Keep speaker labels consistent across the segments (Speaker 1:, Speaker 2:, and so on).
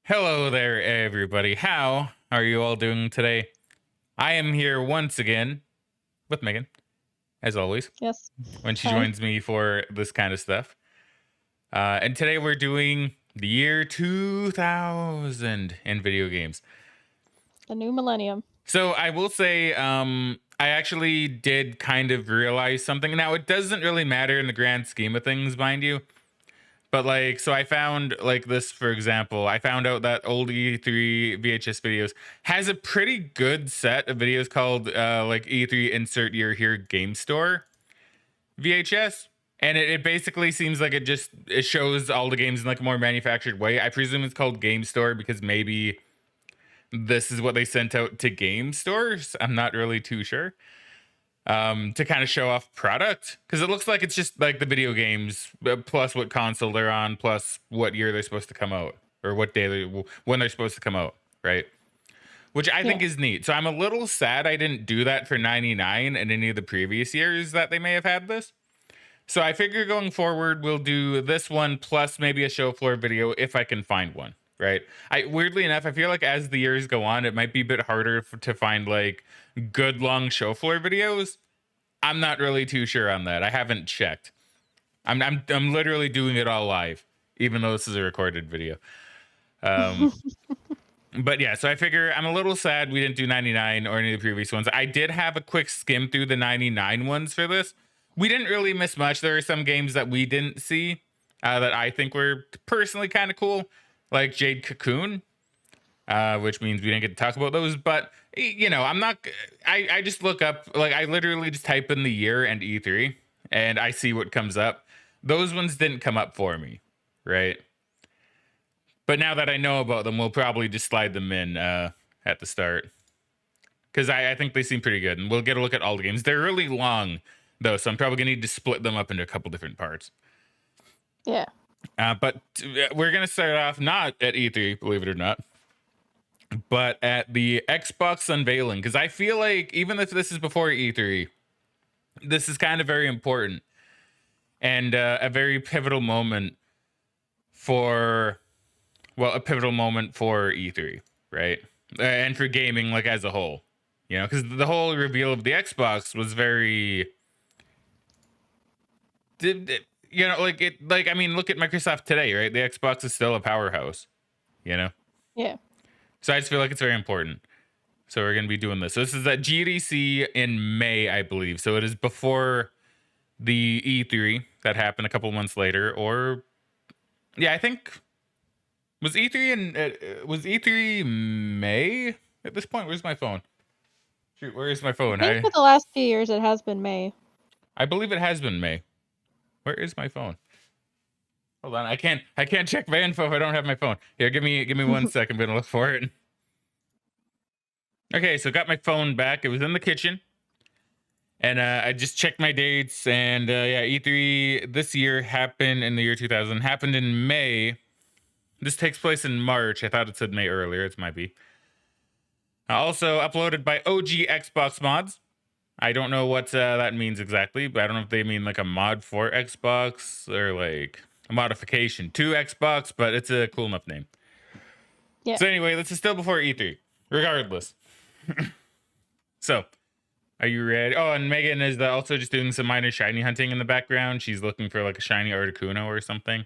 Speaker 1: Hello there, everybody. How are you all doing today? I am here once again with Megan, as always,
Speaker 2: Yes.
Speaker 1: when she
Speaker 2: Hi.
Speaker 1: joins me for this kind of stuff. And today we're doing the year 2000 in video games.
Speaker 2: The new millennium.
Speaker 1: So I will say, I actually did kind of realize something. Now, it doesn't really matter in the grand scheme of things, mind you. But like, so I found like this, for example, I found out that old E3 VHS videos has a pretty good set of videos called like E3 Insert Year Here Game Store VHS. And it basically seems like it shows all the games in like a more manufactured way. I presume it's called Game Store because maybe this is what they sent out to game stores. I'm not really too sure. To kind of show off product because it looks like it's just like the video games plus what console they're on plus what year they're supposed to come out or what day when they're supposed to come out, right? Which I think
Speaker 2: Yeah.
Speaker 1: is neat. So I'm a little sad I didn't do that for 99 and any of the previous years that they may have had this. So I figure going forward we'll do this one plus maybe a show floor video if I can find one, right? I weirdly enough I feel like as the years go on it might be a bit harder to find like good long show floor videos. I'm not really too sure on that. I haven't checked. I'm literally doing it all live, even though this is a recorded video. Um, but yeah, so I figure I'm a little sad we didn't do 99 or any of the previous ones. I did have a quick skim through the 99 ones for this. We didn't really miss much. There are some games that we didn't see that I think were personally kind of cool, like Jade Cocoon, which means we didn't get to talk about those. But you know, I'm not. I just look up, like I literally just type in the year and E3, and I see what comes up. Those ones didn't come up for me, right? But now that I know about them, we'll probably just slide them in at the start because I think they seem pretty good, and we'll get a look at all the games. They're really long though, so I'm probably gonna need to split them up into a couple different parts.
Speaker 2: Yeah.
Speaker 1: But we're gonna start off not at E3, believe it or not, but at the Xbox unveiling, because I feel like even if this is before E3, this is kind of very important and a very pivotal moment for, well, a pivotal moment for E3, right? And for gaming, like as a whole, you know, because the whole reveal of the Xbox was very, you know, like it, like I mean, look at Microsoft today, right? The Xbox is still a powerhouse, you know.
Speaker 2: Yeah.
Speaker 1: So I just feel like it's very important. So we're gonna be doing this. So this is at GDC in May, I believe. So it is before the E3 that happened a couple months later, or yeah, I think was E3 May at this point. Where's my phone? Shoot, where is my
Speaker 2: I
Speaker 1: phone?
Speaker 2: think for the last few years it has been May.
Speaker 1: I believe it has been May. Where is my phone? Hold on, I can't check my info if I don't have my phone. Here, give me 1 second. I'm gonna look for it. Okay, so got my phone back. It was in the kitchen. And I just checked my dates, and yeah, E3 this year happened in the year 2000. Happened in May. This takes place in March. I thought it said May earlier. It might be. Also uploaded by OG Xbox mods. I don't know what that means exactly, but I don't know if they mean like a mod for Xbox or like a modification to Xbox, but it's a cool enough name.
Speaker 2: Yeah.
Speaker 1: So anyway, this is still before E3. Regardless. So, are you ready? Oh, and Megan is also just doing some minor shiny hunting in the background. She's looking for like a shiny Articuno or something.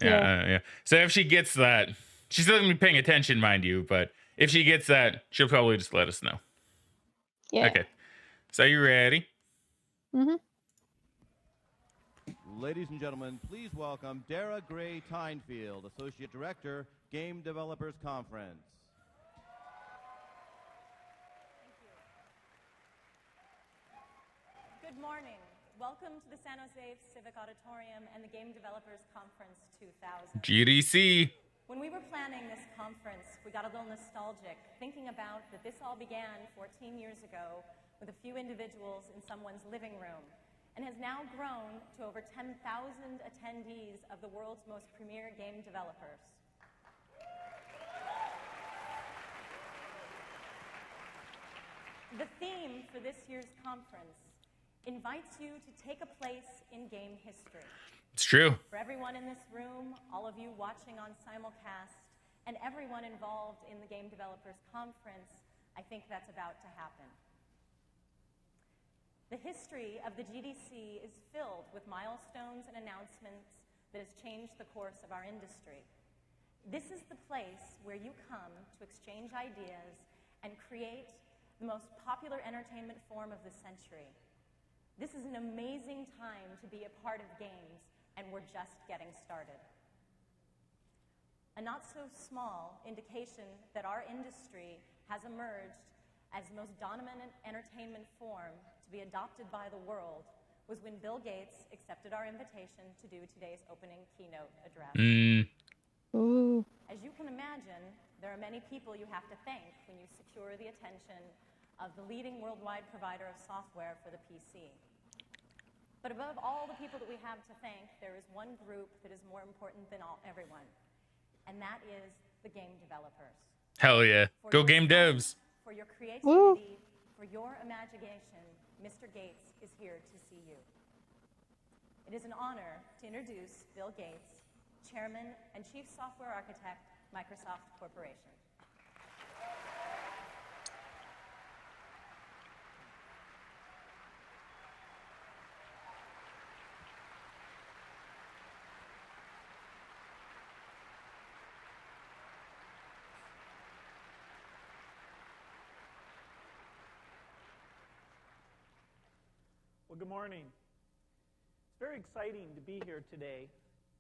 Speaker 1: Yeah. Yeah. So if she gets that, she's still gonna be paying attention, mind you. But if she gets that, she'll probably just let us know.
Speaker 2: Yeah.
Speaker 1: Okay. So are you ready?
Speaker 2: Mhm.
Speaker 3: Ladies and gentlemen, please welcome Dara Gray Tynefield, Associate Director, Game Developers Conference.
Speaker 4: Good morning. Welcome to the San Jose Civic Auditorium and the Game Developers Conference 2000.
Speaker 1: GDC.
Speaker 4: When we were planning this conference, we got a little nostalgic, thinking about that this all began 14 years ago with a few individuals in someone's living room, and has now grown to over 10,000 attendees of the world's most premier game developers. The theme for this year's conference invites you to take a place in game history.
Speaker 1: It's true.
Speaker 4: For everyone in this room, all of you watching on simulcast, and everyone involved in the Game Developers Conference, I think that's about to happen. The history of the GDC is filled with milestones and announcements that has changed the course of our industry. This is the place where you come to exchange ideas and create the most popular entertainment form of the century. This is an amazing time to be a part of games, and we're just getting started. A not so small indication that our industry has emerged as the most dominant entertainment form to be adopted by the world was when Bill Gates accepted our invitation to do today's opening keynote address.
Speaker 2: Ooh.
Speaker 4: As you can imagine, there are many people you have to thank when you secure the attention of the leading worldwide provider of software for the PC. But above all the people that we have to thank, there is one group that is more important than everyone, and that is the game developers.
Speaker 1: Hell yeah.
Speaker 4: For
Speaker 1: Go
Speaker 4: your
Speaker 1: game
Speaker 4: fun,
Speaker 1: devs.
Speaker 4: For your creativity, for your imagination, Mr. Gates is here to see you. It is an honor to introduce Bill Gates, Chairman and Chief Software Architect, Microsoft Corporation.
Speaker 5: Well, good morning. It's very exciting to be here today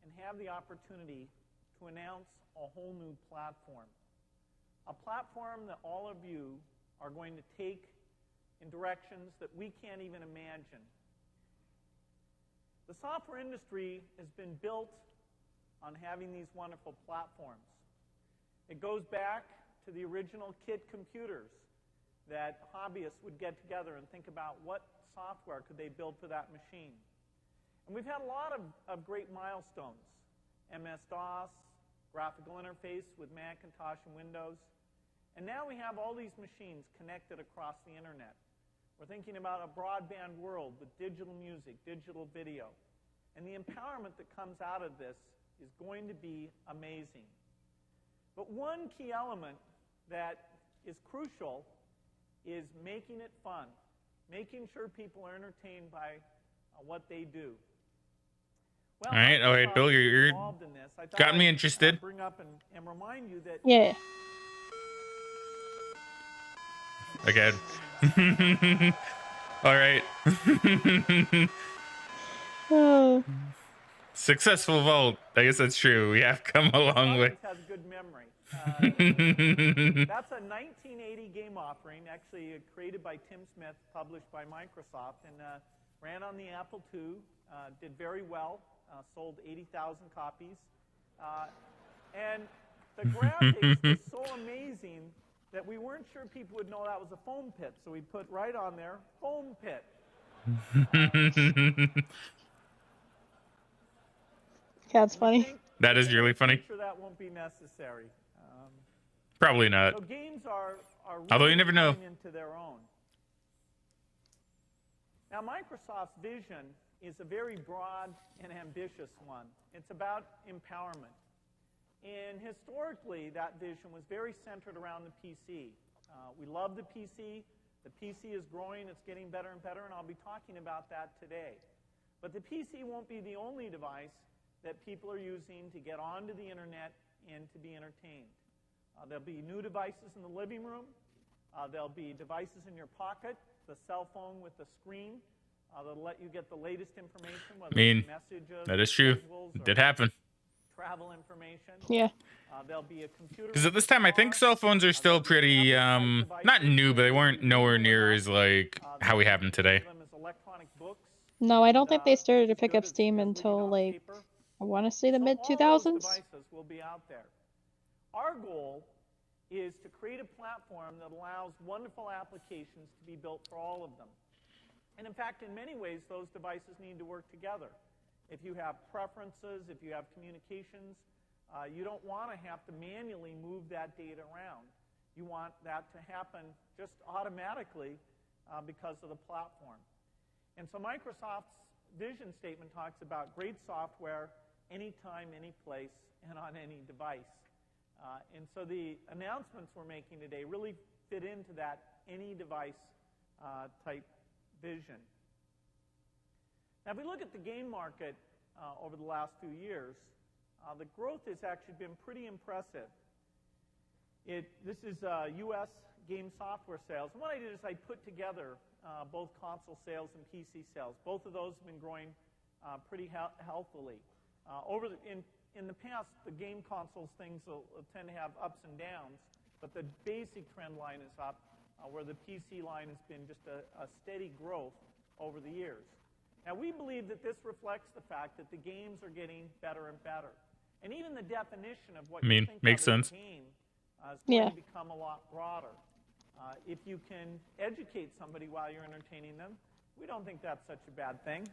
Speaker 5: and have the opportunity to announce a whole new platform. A platform that all of you are going to take in directions that we can't even imagine. The software industry has been built on having these wonderful platforms. It goes back to the original kit computers that hobbyists would get together and think about what software could they build for that machine. And we've had a lot of great milestones. MS-DOS, graphical interface with Macintosh and Windows. And now we have all these machines connected across the internet. We're thinking about a broadband world with digital music, digital video. And the empowerment that comes out of this is going to be amazing. But one key element that is crucial is making it fun. Making sure people are entertained by what they do. Well,
Speaker 1: All right, Bill, you're
Speaker 5: involved in this. I thought
Speaker 1: got me
Speaker 5: I'd,
Speaker 1: interested.
Speaker 5: Bring up and remind you that.
Speaker 2: Yeah.
Speaker 1: Again. All right.
Speaker 2: Oh.
Speaker 1: Successful vault. I guess that's true. We have come a long way.
Speaker 5: Has good memory. That's a 1980 game offering, actually created by Tim Smith, published by Microsoft, and ran on the Apple II. Did very well. Sold 80,000 copies. And the graphics was so amazing that we weren't sure people would know that was a foam pit, so we put right on there, foam pit.
Speaker 2: That's funny.
Speaker 1: That is really funny.
Speaker 5: I'm sure that won't be necessary.
Speaker 1: Probably not.
Speaker 5: So games are really
Speaker 1: Although you never know.
Speaker 5: coming into their own. Now, Microsoft's vision is a very broad and ambitious one. It's about empowerment. And historically, that vision was very centered around the PC. We love the PC. The PC is growing. It's getting better and better, and I'll be talking about that today. But the PC won't be the only device that people are using to get onto the internet and to be entertained. There'll be new devices in the living room. There'll be devices in your pocket, the cell phone with the screen that'll let you get the latest information, whether it's messages,
Speaker 1: that is true. It did happen.
Speaker 5: Travel information.
Speaker 2: Yeah.
Speaker 5: There'll be a computer.
Speaker 1: Because at this time, I think cell phones are still pretty, not new, but they weren't nowhere near as, like, how we have them today.
Speaker 2: No, I don't think they started to pick up steam until, like, I want to say the mid-2000s.
Speaker 5: Devices will be out there. Our goal is to create a platform that allows wonderful applications to be built for all of them. And in fact, in many ways, those devices need to work together. If you have preferences, if you have communications, you don't want to have to manually move that data around. You want that to happen just automatically because of the platform. And so Microsoft's vision statement talks about great software anytime, any place, and on any device. And so the announcements we're making today really fit into that any device type vision. Now, if we look at the game market over the last few years, the growth has actually been pretty impressive. This is U.S. game software sales. And what I did is I put together both console sales and PC sales. Both of those have been growing pretty healthily. In the past, the game consoles things will tend to have ups and downs, but the basic trend line is up, where the PC line has been just a steady growth over the years. Now, we believe that this reflects the fact that the games are getting better and better. And even the definition of what you think
Speaker 1: makes
Speaker 5: of
Speaker 1: sense.
Speaker 5: as a game is going to become a lot broader. If you can educate somebody while you're entertaining them, we don't think that's such a bad thing.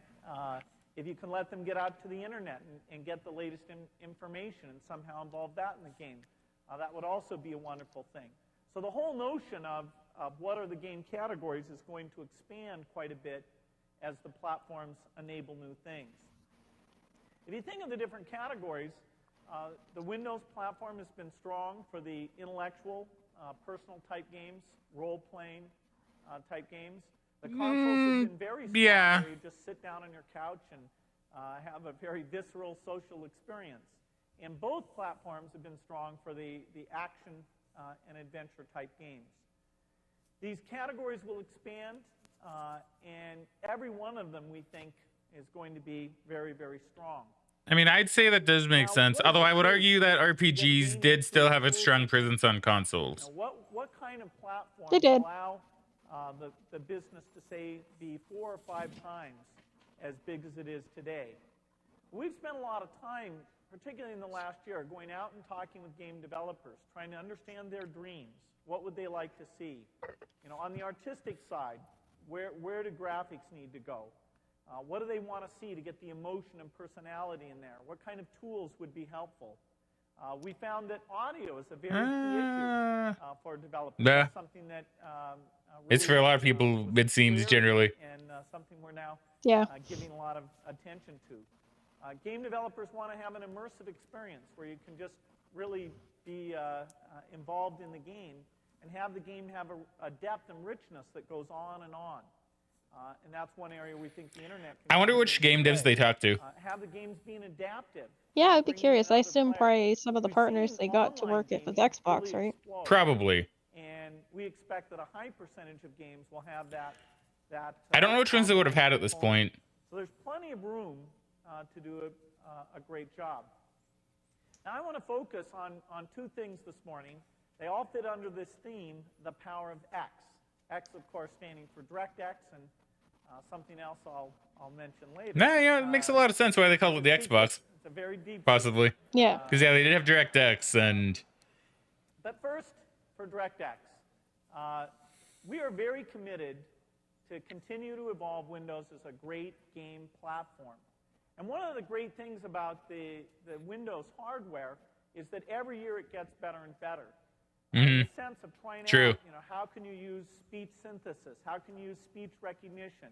Speaker 5: If you can let them get out to the internet and get the latest information and somehow involve that in the game, that would also be a wonderful thing. So the whole notion of what are the game categories is going to expand quite a bit as the platforms enable new things. If you think of the different categories, the Windows platform has been strong for the intellectual, personal type games, role-playing type games. The consoles have been very strong, where you just sit down on your couch and have a very visceral social experience. And both platforms have been strong for the action and adventure type games. These categories will expand, and every one of them, we think, is going to be very, very strong.
Speaker 1: I mean, I'd say that does make sense. Although I would argue that RPGs did still have a strong presence on consoles.
Speaker 5: Now, what kind of platform allow the business to, say, be 4 or 5 times as big as it is today? We've spent a lot of time, particularly in the last year, going out and talking with game developers, trying to understand their dreams. What would they like to see? On the artistic side, where do graphics need to go? What do they want to see to get the emotion and personality in there? What kind of tools would be helpful? We found that audio is a very key issue for developers.
Speaker 1: Yeah.
Speaker 5: It's something that
Speaker 1: it's for a lot of people, it seems, generally.
Speaker 5: And something we're now
Speaker 2: Yeah.
Speaker 5: giving a lot of attention to. Game developers want to have an immersive experience where you can just really be involved in the game and have the game have a depth and richness that goes on and on. And that's one area we think the internet can
Speaker 1: I wonder which game devs they talk to.
Speaker 5: have the games being adaptive.
Speaker 2: Yeah, I'd be
Speaker 5: bringing
Speaker 2: curious.
Speaker 5: in
Speaker 2: I
Speaker 5: other
Speaker 2: assume
Speaker 5: players.
Speaker 2: probably some of the
Speaker 5: We've
Speaker 2: partners
Speaker 5: seen
Speaker 2: they got to
Speaker 5: online
Speaker 2: work it with
Speaker 5: gaming
Speaker 2: Xbox,
Speaker 5: really
Speaker 2: right?
Speaker 5: explode.
Speaker 1: Probably.
Speaker 5: And we expect that a high percentage of games will have that.
Speaker 1: I don't know which ones they would have had at this point.
Speaker 5: So there's plenty of room to do a great job. Now I want to focus on 2 things this morning. They all fit under this theme, the power of X. X, of course, standing for DirectX, and something else I'll mention later.
Speaker 1: Yeah, it makes a lot of sense why they call it the Xbox.
Speaker 5: It's a very deep.
Speaker 1: Possibly.
Speaker 2: Yeah.
Speaker 1: Because, they did have DirectX, and...
Speaker 5: But first, for DirectX, we are very committed to continue to evolve Windows as a great game platform. And one of the great things about the Windows hardware is that every year it gets better and better. In the sense of trying out, how can you use speech synthesis? How can you use speech recognition?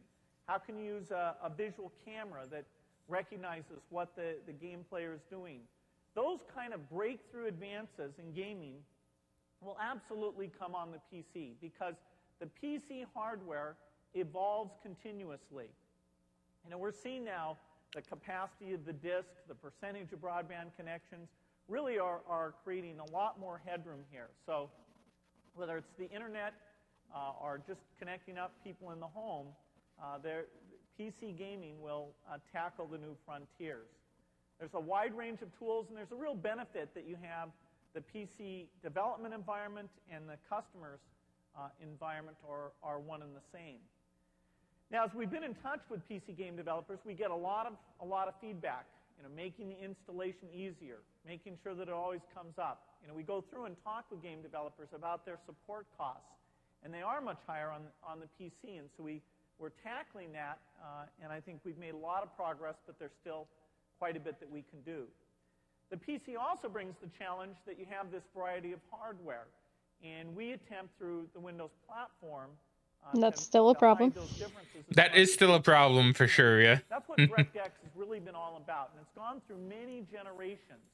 Speaker 5: How can you use a visual camera that recognizes what the game player is doing? Those kind of breakthrough advances in gaming will absolutely come on the PC, because the PC hardware evolves continuously. We're seeing now the capacity of the disk, the percentage of broadband connections, really are creating a lot more headroom here. So whether it's the internet or just connecting up people in the home, PC gaming will tackle the new frontiers. There's a wide range of tools, and there's a real benefit that you have the PC development environment and the customer's environment are one and the same. Now, as we've been in touch with PC game developers, we get a lot of feedback. Making the installation easier, making sure that it always comes up. We go through and talk with game developers about their support costs, and they are much higher on the PC, and so we're tackling that, and I think we've made a lot of progress, but there's still quite a bit that we can do. The PC also brings the challenge that you have this variety of hardware, and we attempt through the Windows platform
Speaker 2: that's still a problem.
Speaker 1: That is still a problem for sure, yeah.
Speaker 5: That's what DirectX has really been all about, and it's gone through many generations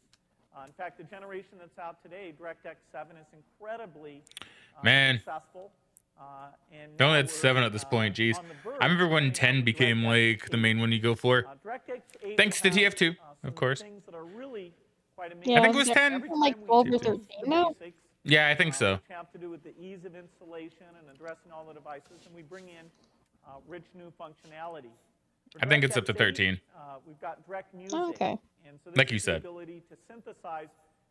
Speaker 5: In fact, the generation that's out today, DirectX 7, is incredibly successful. And
Speaker 1: They only
Speaker 5: now
Speaker 1: had 7 at this point. Jeez.
Speaker 5: on the verge
Speaker 1: I remember when
Speaker 5: coming out
Speaker 1: 10
Speaker 5: with
Speaker 1: became
Speaker 5: DirectX
Speaker 1: like the
Speaker 5: 8.
Speaker 1: main one you go for.
Speaker 5: DirectX 8
Speaker 1: Thanks to
Speaker 5: will have,
Speaker 1: TF2,
Speaker 5: some
Speaker 1: of course.
Speaker 5: things that are really quite amazing.
Speaker 2: Yeah,
Speaker 1: I think it was 10.
Speaker 5: Every
Speaker 2: like
Speaker 5: time we
Speaker 2: 12 or
Speaker 5: build
Speaker 2: 13
Speaker 5: the
Speaker 2: now?
Speaker 5: basics,
Speaker 1: Yeah, I think so.
Speaker 5: which have to do with the ease of installation and addressing all the devices, and we bring in rich new functionality. For
Speaker 1: I think it's up to
Speaker 5: DirectX 8,
Speaker 1: 13.
Speaker 5: We've got direct music.
Speaker 2: Oh, okay.
Speaker 5: And so this
Speaker 1: Like you
Speaker 5: is the
Speaker 1: said.
Speaker 5: ability to synthesize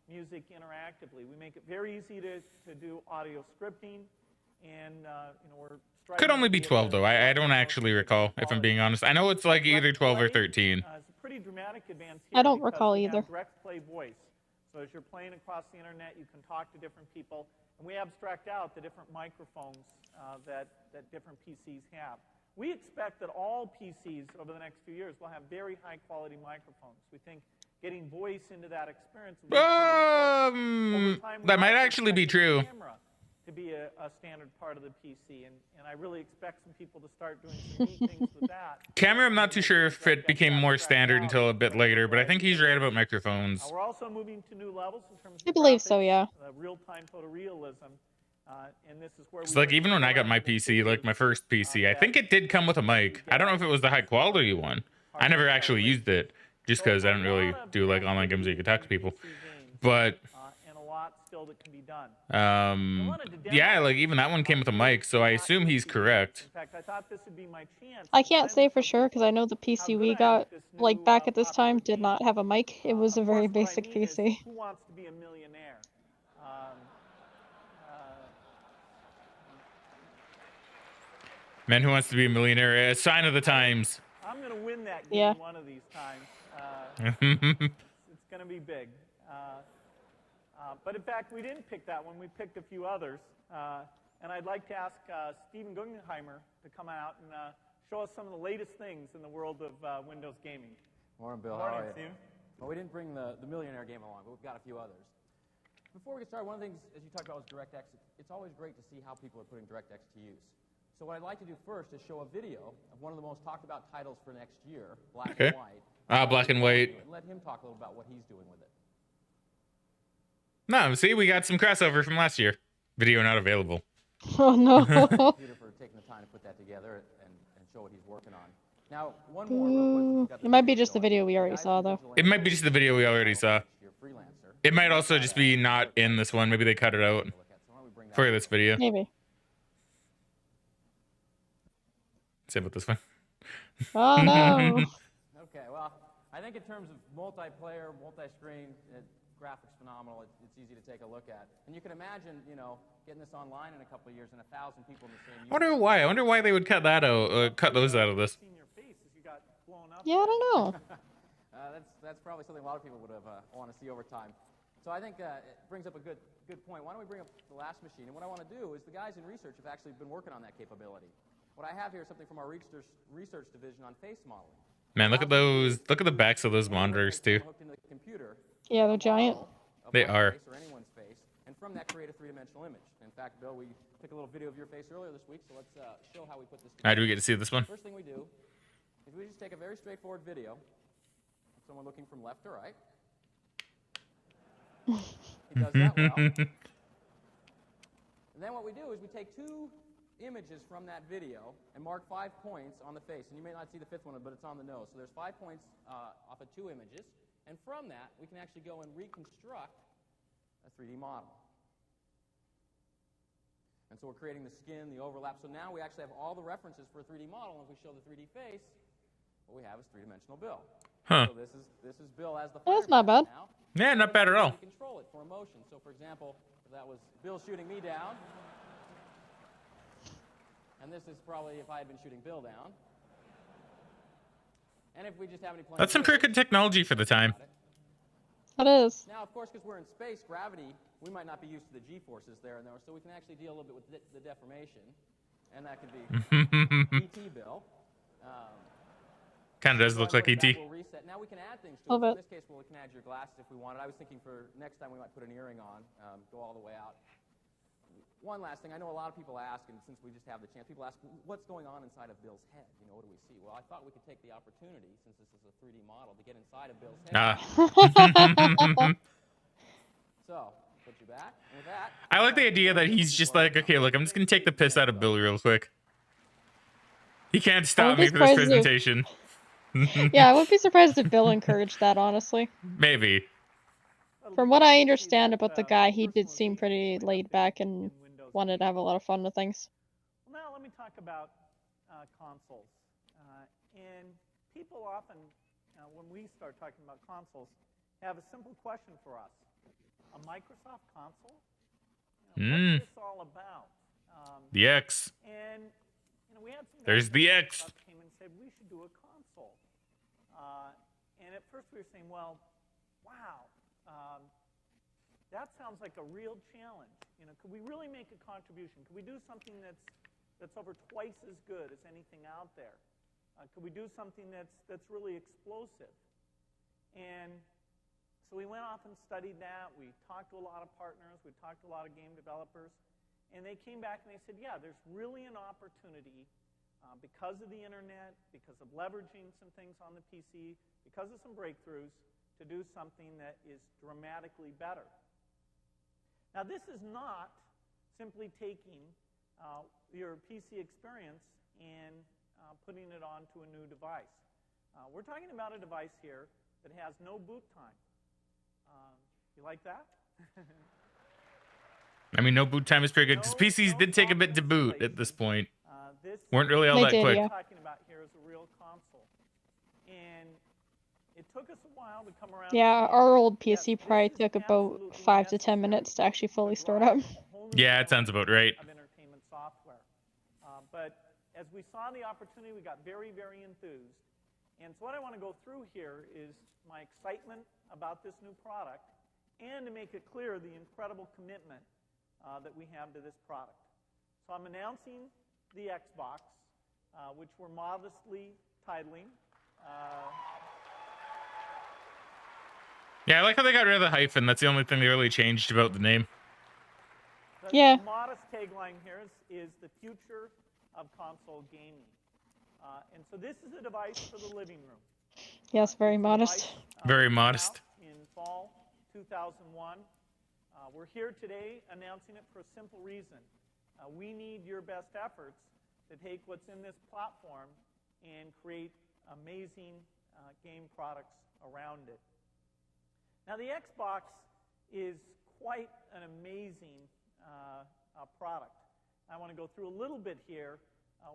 Speaker 5: music interactively. We make it very easy to do audio scripting, and we're striving
Speaker 1: Could only
Speaker 5: to
Speaker 1: be
Speaker 5: able
Speaker 1: 12
Speaker 5: to
Speaker 1: though. I
Speaker 5: provide
Speaker 1: don't
Speaker 5: the
Speaker 1: actually
Speaker 5: most
Speaker 1: recall, if I'm being
Speaker 5: quality.
Speaker 1: honest. I know it's like either
Speaker 5: Direct
Speaker 1: 12 or
Speaker 5: Play,
Speaker 1: 13.
Speaker 5: It's a pretty dramatic advance
Speaker 2: I
Speaker 5: here
Speaker 2: don't
Speaker 5: because
Speaker 2: recall
Speaker 5: we have
Speaker 2: either.
Speaker 5: direct play voice. So as you're playing across the internet, you can talk to different people, and we abstract out the different microphones that different PCs have. We expect that all PCs over the next few years will have very high-quality microphones. We think getting voice into that experience will be Over time, we
Speaker 1: That might
Speaker 5: also
Speaker 1: actually be
Speaker 5: expect the
Speaker 1: true.
Speaker 5: camera to be a standard part of the PC, and I really expect some people to start doing some neat things with that.
Speaker 1: Camera, I'm not too sure if it became more standard until a bit later, but I think he's right about microphones.
Speaker 5: We're also moving to new levels in terms of
Speaker 2: I believe so,
Speaker 5: graphics,
Speaker 2: yeah.
Speaker 5: Real-time photorealism, and this is where
Speaker 1: It's
Speaker 5: we
Speaker 1: like
Speaker 5: bring
Speaker 1: even when I got my
Speaker 5: interactive
Speaker 1: PC, like my
Speaker 5: features,
Speaker 1: first PC, I think it did come with a mic. I don't know if it was the high quality one. I never actually used it just because I didn't really do like online games where you could talk to people. But
Speaker 5: and a lot still that can be done.
Speaker 1: yeah, like even that one came with a mic, so I assume he's correct.
Speaker 5: In fact, I thought this would be my chance.
Speaker 2: I can't say for sure because I know the PC we got, like back at this time, did not have a mic. It was a very basic PC.
Speaker 5: Who wants to be a millionaire?
Speaker 1: Man Who Wants to Be a Millionaire, a sign of the times.
Speaker 5: I'm going to win that game
Speaker 2: Yeah.
Speaker 5: one of these times. It's going to be big. But in fact, we didn't pick that one. We picked a few others. And I'd like to ask Steven Guggenheimer to come out and show us some of the latest things in the world of Windows gaming.
Speaker 6: Morning, Bill.
Speaker 5: Morning,
Speaker 6: How are you?
Speaker 5: Steven.
Speaker 6: Well, we didn't bring the millionaire game along, but we've got a few others. Before we get started, one of the things, as you talked about, was DirectX. It's always great to see how people are putting DirectX to use. So what I'd like to do first is show a video of one of the most talked about titles for next year, Black and White.
Speaker 1: Black and White.
Speaker 6: And let him talk a little about what he's doing with it.
Speaker 1: No, see, we got some crossover from last year. Video not available.
Speaker 2: Oh no.
Speaker 6: Peter for taking the time to put that together and show what he's working on. Now, one more real quick. We've got the
Speaker 2: It might be
Speaker 6: video
Speaker 2: just the
Speaker 6: going.
Speaker 2: video we already
Speaker 6: Guys
Speaker 2: saw
Speaker 6: from
Speaker 2: though.
Speaker 6: Digital
Speaker 1: It might be just the video we already saw.
Speaker 6: Your freelancer.
Speaker 1: It might also just be not in this one. Maybe they cut it out
Speaker 6: So why don't we bring that
Speaker 1: for this video.
Speaker 2: Maybe.
Speaker 1: Same with this one.
Speaker 2: Oh no.
Speaker 6: Okay, well, I think in terms of multiplayer, multi-screen, graphics phenomenal. It's easy to take a look at. And you can imagine, getting this online in a couple of years and 1,000 people in the same
Speaker 1: I wonder why. I wonder why they would cut that out. Cut those out of this.
Speaker 5: Seen your face as you got blown up.
Speaker 2: Yeah, I don't know.
Speaker 6: That's probably something a lot of people would have want to see over time. So I think it brings up a good point. Why don't we bring up the last machine? And what I want to do is the guys in research have actually been working on that capability. What I have here is something from our research division on face modeling.
Speaker 1: Man, look at those. Look at the backs of those monitors too.
Speaker 6: Hooked into the computer,
Speaker 2: Yeah, they're giant.
Speaker 6: of
Speaker 1: They
Speaker 6: my
Speaker 1: are.
Speaker 6: face or anyone's face, and from that create a three-dimensional image. In fact, Bill, we took a little video of your face earlier this week, so let's show how we put this
Speaker 1: All right,
Speaker 6: together.
Speaker 1: do we get to see this one?
Speaker 6: First thing we do is we just take a very straightforward video of someone looking from left to right. He does that well. And then what we do is we take two images from that video and mark 5 points on the face. And you may not see the fifth one, but it's on the nose. So there's 5 points off of 2 images. And from that, we can actually go and reconstruct a 3D model. And so we're creating the skin, the overlap. So now we actually have all the references for a 3D model. And if we show the 3D face, what we have is three-dimensional Bill.
Speaker 1: Huh.
Speaker 6: So this is Bill as the
Speaker 2: That's not
Speaker 6: firefighter
Speaker 2: bad.
Speaker 6: now.
Speaker 1: Yeah, not bad at all.
Speaker 6: You control it for motion. So for example, if that was Bill shooting me down, and this is probably if I had been shooting Bill down. And if we just have any plans.
Speaker 1: That's some pretty good technology for the time.
Speaker 2: That is.
Speaker 6: Now, of course, because we're in space, gravity, we might not be used to the G-forces there and there, so we can actually deal a little bit with the deformation. And that could be E.T. Bill.
Speaker 1: Kind of does look like ET.
Speaker 6: We'll reset. Now we can add things to it.
Speaker 2: Love
Speaker 6: So
Speaker 2: it.
Speaker 6: in this case, we can add your glasses if we wanted. I was thinking for next time we might put an earring on, go all the way out. One last thing, I know a lot of people ask, and since we just have the chance, people ask, what's going on inside of Bill's head? What do we see? Well, I thought we could take the opportunity, since this is a 3D model, to get inside of Bill's head. that,
Speaker 1: I like the idea that he's just like, okay, look, I'm just gonna take the piss out of Bill real quick. He can't
Speaker 2: I wouldn't
Speaker 1: stop
Speaker 2: be
Speaker 1: me for this
Speaker 2: surprised if,
Speaker 1: presentation.
Speaker 2: yeah, I wouldn't be surprised if Bill encouraged that, honestly.
Speaker 1: Maybe.
Speaker 2: From what I understand about the guy, he did seem pretty laid back and wanted to have a lot of fun with things.
Speaker 5: Well, now let me talk about consoles. And people often, when we start talking about consoles, have a simple question for us. A Microsoft console? What's this all about?
Speaker 1: The X.
Speaker 5: And we had some
Speaker 1: There's the X.
Speaker 5: Microsoft came and said, we should do a console. And at first we were saying, well, wow, that sounds like a real challenge. Could we really make a contribution? Could we do something that's over twice as good as anything out there? Could we do something that's really explosive? And so we went off and studied that. We talked to a lot of partners. We talked to a lot of game developers. And they came back and they said, yeah, there's really an opportunity because of the internet, because of leveraging some things on the PC, because of some breakthroughs, to do something that is dramatically better. Now, this is not simply taking your PC experience and putting it onto a new device. We're talking about a device here that has no boot time. You like that?
Speaker 1: I mean, no boot time is pretty good, because PCs did take a bit to boot at this point. Weren't really all
Speaker 2: They
Speaker 1: that
Speaker 2: did,
Speaker 1: quick.
Speaker 2: yeah.
Speaker 5: What we're talking about here is a real console. And it took us a while to come around.
Speaker 2: Yeah, our old PC probably took about 5 to 10 minutes to actually fully start up.
Speaker 1: Yeah, it sounds about right.
Speaker 5: Of entertainment software. But as we saw the opportunity, we got very, very enthused. And so what I want to go through here is my excitement about this new product, and to make it clear the incredible commitment that we have to this product. So I'm announcing the Xbox, which we're modestly titling.
Speaker 1: Yeah, I like how they got rid of the hyphen. That's the only thing they really changed about the name.
Speaker 2: Yeah.
Speaker 5: The modest tagline here is the future of console gaming. And so this is a device for the living room.
Speaker 2: Yes, very
Speaker 5: It's a
Speaker 2: modest.
Speaker 5: device,
Speaker 1: Very
Speaker 5: that came
Speaker 1: modest.
Speaker 5: out in fall 2001. We're here today announcing it for a simple reason. We need your best efforts to take what's in this platform and create amazing game products around it. Now, the Xbox is quite an amazing product. I want to go through a little bit here.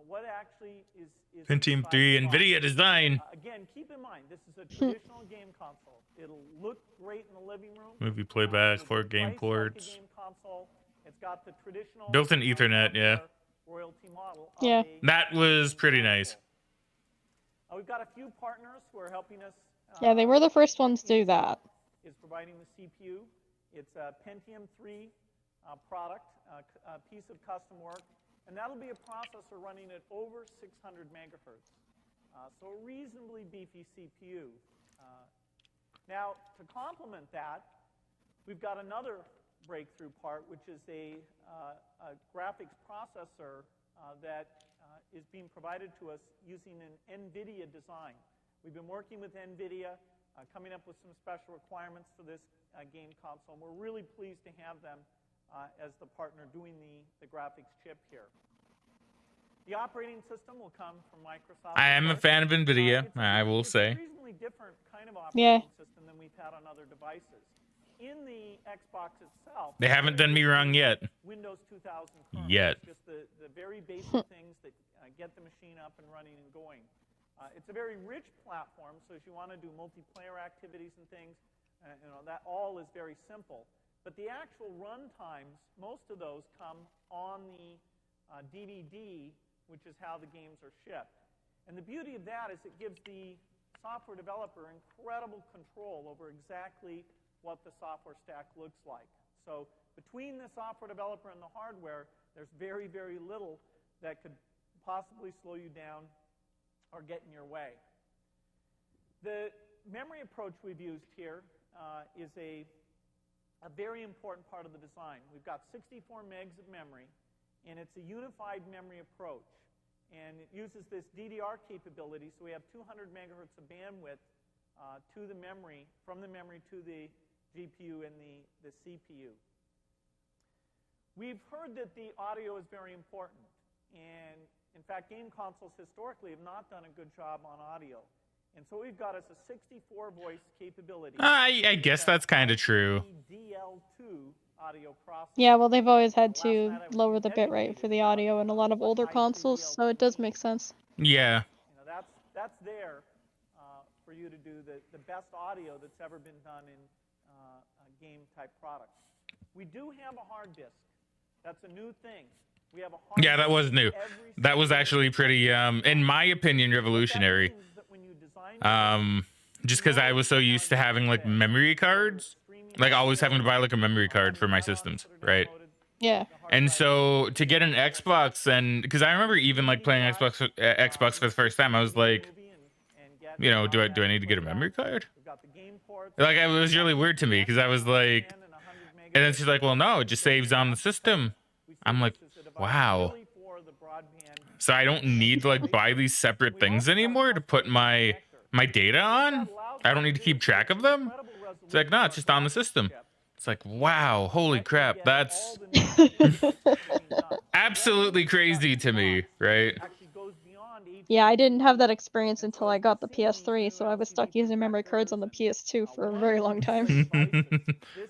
Speaker 5: What actually is
Speaker 1: Pentium
Speaker 5: inside
Speaker 1: 3
Speaker 5: the box.
Speaker 1: NVIDIA design.
Speaker 5: Again, keep in mind, this is a traditional game console. It'll look great in the living room.
Speaker 1: Movie playback,
Speaker 5: It'll
Speaker 1: 4
Speaker 5: be
Speaker 1: game
Speaker 5: priced
Speaker 1: ports.
Speaker 5: Like a game console. It's got the traditional
Speaker 1: Built-in Ethernet, yeah.
Speaker 5: royalty model.
Speaker 2: Yeah.
Speaker 1: That was pretty nice.
Speaker 5: We've got a few partners who are helping us.
Speaker 2: Yeah, they were the first ones to do that.
Speaker 5: Is providing the CPU. It's a Pentium 3 product, a piece of custom work, and that'll be a processor running at over 600 megahertz. So a reasonably beefy CPU. Now, to complement that, we've got another breakthrough part, which is a graphics processor that is being provided to us using an NVIDIA design. We've been working with NVIDIA, coming up with some special requirements for this game console, and we're really pleased to have them as the partner doing the graphics chip here. The operating system will come from Microsoft.
Speaker 1: I am a fan of NVIDIA, I will
Speaker 5: It's
Speaker 1: say.
Speaker 5: a reasonably different kind of
Speaker 2: Yeah.
Speaker 5: operating system than we've had on other devices. In the Xbox itself,
Speaker 1: They haven't done me wrong yet.
Speaker 5: Windows 2000 kernel.
Speaker 1: Yet.
Speaker 5: It's just the very basic things that get the machine up and running and going. It's a very rich platform, so if you want to do multiplayer activities and things, that all is very simple. But the actual run times, most of those come on the DVD, which is how the games are shipped. And the beauty of that is it gives the software developer incredible control over exactly what the software stack looks like. So between the software developer and the hardware, there's very, very little that could possibly slow you down or get in your way. The memory approach we've used here is a very important part of the design. We've got 64 megs of memory, and it's a unified memory approach. And it uses this DDR capability, so we have 200 megahertz of bandwidth to the memory, from the memory to the GPU and the CPU. We've heard that the audio is very important, and in fact, game consoles historically have not done a good job on audio. And so we've got us a 64 voice capability.
Speaker 1: I guess that's kind of true.
Speaker 5: DL2 audio processor.
Speaker 2: Yeah, well, they've always had to lower the bitrate for the audio in a lot of older consoles, so it does make sense.
Speaker 1: Yeah.
Speaker 5: You know, that's there for you to do the best audio that's ever been done in game-type products. We do have a hard disk. That's a new thing. We have a hard
Speaker 1: Yeah, that was new. That was actually pretty, in my opinion, revolutionary. Just because I was so used to having like memory cards, like always having to buy like a memory card for my systems, right?
Speaker 2: Yeah.
Speaker 1: And so to get an Xbox, and because I remember even like playing Xbox for the first time, I was like, you know, do I need to get a memory card? Like, it was really weird to me because I was like, and then she's like, well, no, it just saves on the system. I'm like, wow. So I don't need to like buy these separate things anymore to put my data on. I don't need to keep track of them. It's like, no, it's just on the system. It's like, wow, holy crap, that's absolutely crazy to me, right?
Speaker 2: Yeah, I didn't have that experience until I got the PS3, so I was stuck using memory cards on the PS2 for a very long time.
Speaker 5: This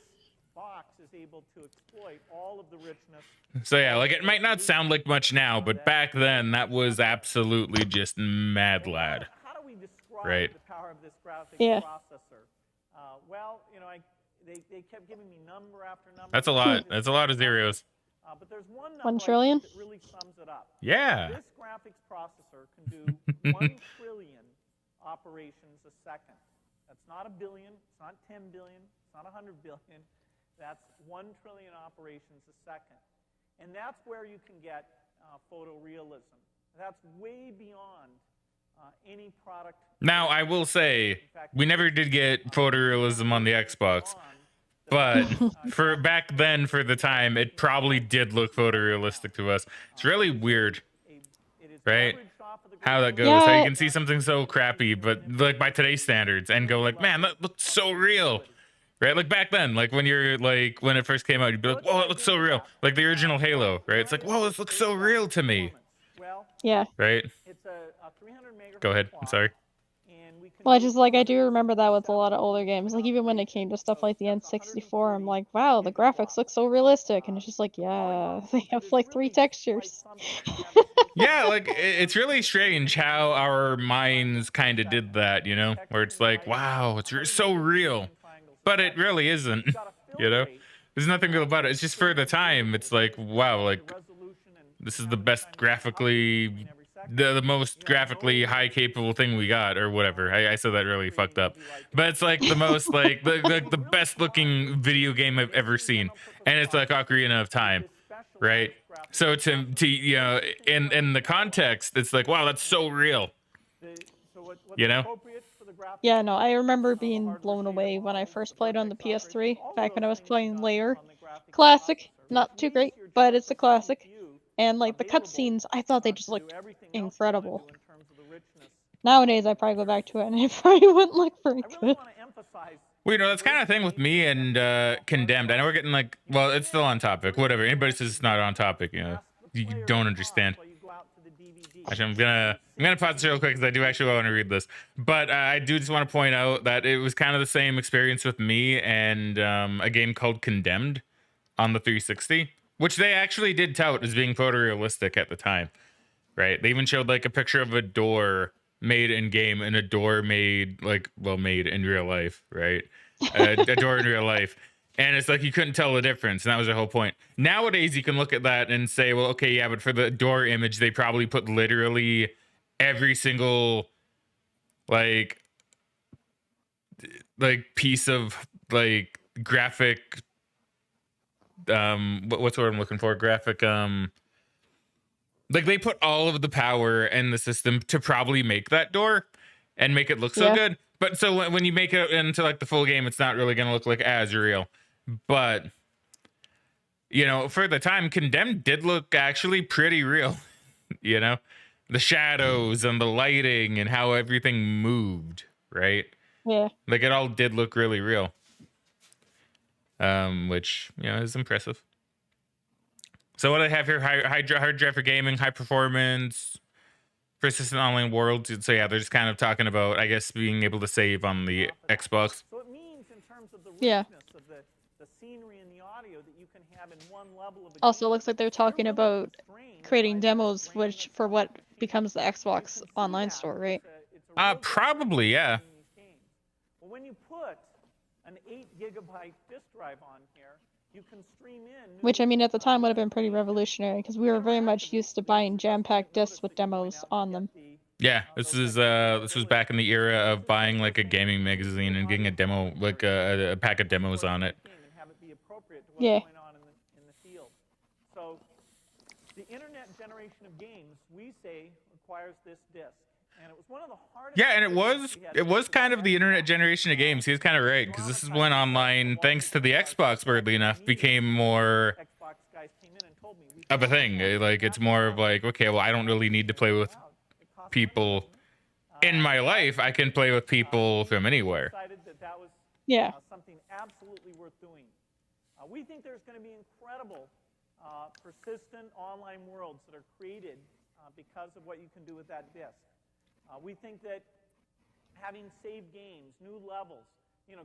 Speaker 5: box is able to exploit all of the richness.
Speaker 1: So yeah, like it might not sound like much now, but back then that was absolutely just mad lad.
Speaker 5: How do we describe
Speaker 1: right.
Speaker 5: the power of this graphics
Speaker 2: Yeah.
Speaker 5: processor? Well, you know, they kept giving me number after number.
Speaker 1: That's a lot. That's a lot of zeros.
Speaker 5: But there's one number
Speaker 2: 1 trillion?
Speaker 5: that really sums it up.
Speaker 1: Yeah.
Speaker 5: This graphics processor can do 1 trillion operations a second. That's not a billion. It's not 10 billion. It's not 100 billion. That's 1 trillion operations a second. And that's where you can get photorealism. That's way beyond any product.
Speaker 1: Now, I will say, we never did get photorealism on the Xbox, but for back then, for the time, it probably did look photorealistic to us. It's really weird, right? How that goes. How you can see something so crappy, but like by today's standards, and go like, man, that looks so real. Right, like back then, like when you're like when it first came out, you'd be like, "Whoa, it looks so real!" Like the original Halo, right? It's like, "Whoa, this looks so real to me."
Speaker 2: Yeah.
Speaker 1: Right.
Speaker 5: It's a 300 megahertz
Speaker 1: Go ahead. I'm sorry.
Speaker 2: Well, I just like, I do remember that with a lot of older games. Like, even when it came to stuff like the N64, I'm like, wow, the graphics look so realistic. And it's just like, yeah, they have like 3 textures.
Speaker 1: Yeah, like it's really strange how our minds kind of did that, you know, where it's like, wow, it's so real, but it really isn't, you know. There's nothing real about it. It's just for the time. It's like, wow, like this is the best graphically, the most graphically high capable thing we got, or whatever. I said that really fucked up, but it's like the most like the best looking video game I've ever seen, and it's like Ocarina of Time, right? So to you know, in the context, it's like, wow, that's so real, you know.
Speaker 2: Yeah, no, I remember being blown away when I first played on the PS3, back when I was playing Layer. Classic, not too great, but it's a classic. And like the cutscenes, I thought they just looked incredible. Nowadays, I probably go back to it and it probably wouldn't look very good.
Speaker 1: Well, you know, that's kind of thing with me and Condemned. I know we're getting like, well, it's still on topic. Whatever. Anybody says it's not on topic, you know, you don't understand. Actually, I'm gonna pause this real quick because I do actually want to read this. But I do just want to point out that it was kind of the same experience with me and a game called Condemned on the 360, which they actually did tout as being photorealistic at the time, right? They even showed like a picture of a door made in game and a door made like, well, made in real life, right? A door in real life. And it's like you couldn't tell the difference, and that was the whole point. Nowadays, you can look at that and say, well, okay, yeah, but for the door image, they probably put literally every single like piece of like graphic what's the word I'm looking for? Graphic like they put all of the power in the system to probably make that door and make it look so good. But so when you make it into like the full game, it's not really going to look like as real. But you know, for the time, Condemned did look actually pretty real. You know, the shadows and the lighting and how everything moved, right?
Speaker 2: Yeah.
Speaker 1: Like it all did look really real. Which, you know, is impressive. So what do they have here? Hard drive for gaming, high performance, persistent online worlds. So yeah, they're just kind of talking about, I guess, being able to save on the Xbox.
Speaker 5: So it means in terms of the
Speaker 2: Yeah.
Speaker 5: richness of the scenery and the audio that you can have in one level of a
Speaker 2: Also,
Speaker 5: game.
Speaker 2: looks like they're talking about creating demos, which for what becomes the Xbox Online store, right?
Speaker 1: Probably, yeah.
Speaker 5: Well, when you put an 8 gigabyte disk drive on here, you can stream in.
Speaker 2: Which, I mean, at the time would have been pretty revolutionary because we were very much used to buying jam-packed discs with demos on them.
Speaker 1: Yeah, this was back in the era of buying like a gaming magazine and getting a demo, like a pack of demos on it.
Speaker 2: Yeah.
Speaker 5: In the field. So the internet generation of games, we say, requires this disk. And it was one of the hardest.
Speaker 1: Yeah, and it was kind of the internet generation of games. He was kind of right, because this is when online, thanks to the Xbox, weirdly enough, became more of a thing. Like, it's more of like, okay, well, I don't really need to play with people in my life. I can play with people from anywhere.
Speaker 2: Yeah.
Speaker 5: Something absolutely worth doing. We think there's going to be incredible, persistent online worlds that are created because of what you can do with that disk. We think that having saved games, new levels,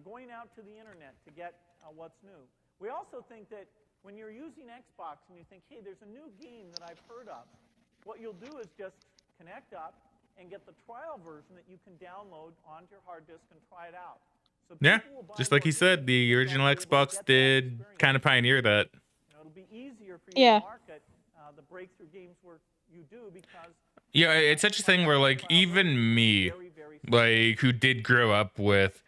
Speaker 5: going out to the internet to get what's new. We also think that when you're using Xbox and you think, hey, there's a new game that I've heard of, what you'll do is just connect up and get the trial version that you can download onto your hard disk and try it out. So
Speaker 1: yeah, just like he said, the original Xbox did kind of pioneer that.
Speaker 5: It'll be easier for you to market the breakthrough games where you do because.
Speaker 1: Yeah, it's such a thing where, like, even me, like, who did grow up with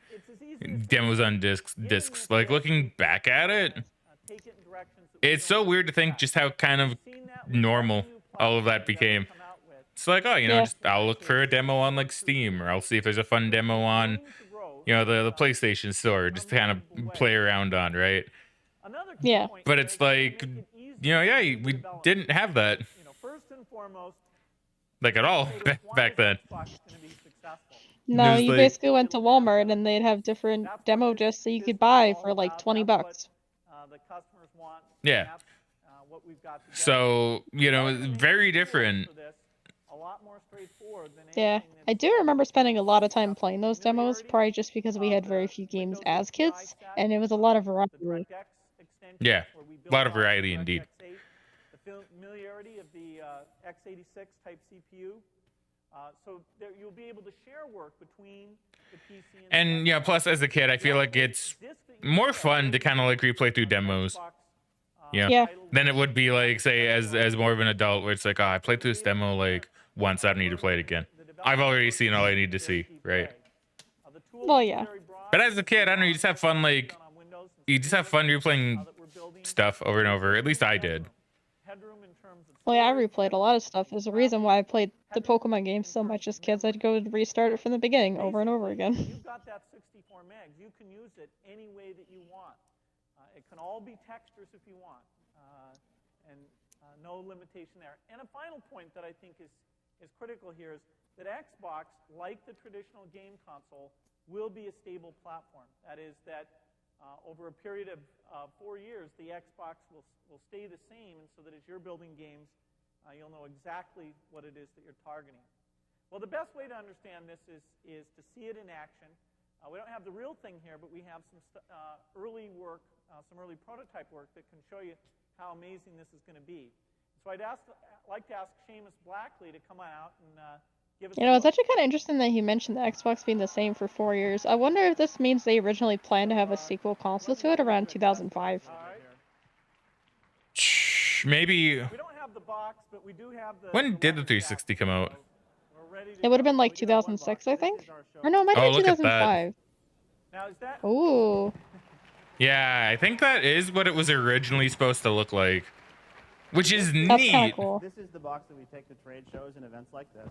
Speaker 1: demos on discs, like, looking back at it, it's so weird to think just how kind of normal all of that became. It's like, oh, just I'll look for a demo on, like, Steam, or I'll see if there's a fun demo on, the PlayStation Store, just to kind of play around on, right?
Speaker 2: Yeah.
Speaker 1: But it's like, we didn't have that.
Speaker 5: First and foremost,
Speaker 1: like at all back then.
Speaker 2: No, you basically went to Walmart and they'd have different demo discs that you could buy for like $20.
Speaker 1: Yeah. So, very different.
Speaker 2: Yeah, I do remember spending a lot of time playing those demos, probably just because we had very few games as kids, and it was a lot of variety.
Speaker 1: Yeah, a lot of variety indeed.
Speaker 5: Familiarity of the x86 type CPU. So there you'll be able to share work between the PC
Speaker 1: and plus as a kid, I feel like it's more fun to kind of like replay through demos.
Speaker 2: Yeah.
Speaker 1: Than it would be like, say, as more of an adult, where it's like, oh, I played through this demo like once, I don't need to play it again. I've already seen all I need to see, right?
Speaker 2: Well, yeah.
Speaker 1: But as a kid, I don't know, you just have fun, like, replaying stuff over and over. At least I did.
Speaker 2: Well, yeah, I replayed a lot of stuff. There's a reason why I played the Pokemon games so much as kids. I'd go restart it from the beginning over and over again.
Speaker 5: You've got that 64 megs. You can use it any way that you want. It can all be textures if you want, and no limitation there. And a final point that I think is critical here is that Xbox, like the traditional game console, will be a stable platform. That is that over a period of 4 years, the Xbox will stay the same, and so that as you're building games, you'll know exactly what it is that you're targeting. Well, the best way to understand this is to see it in action. We don't have the real thing here, but we have some early work, some early prototype work that can show you how amazing this is going to be. So I'd like to ask Seamus Blackley to come out and give us.
Speaker 2: It's actually kind of interesting that he mentioned the Xbox being the same for 4 years. I wonder if this means they originally planned to have a sequel console to it around 2005.
Speaker 1: Maybe.
Speaker 5: We don't have the box, but we do have the.
Speaker 1: When did the 360 come out?
Speaker 2: It would have been like 2006, I think. Or no, it might have been 2005.
Speaker 5: Now, is that...
Speaker 2: Ooh.
Speaker 1: Yeah, I think that is what it was originally supposed to look like. Which is
Speaker 2: That's
Speaker 1: neat.
Speaker 2: kind of cool.
Speaker 7: This is the box that we take to trade shows and events like this.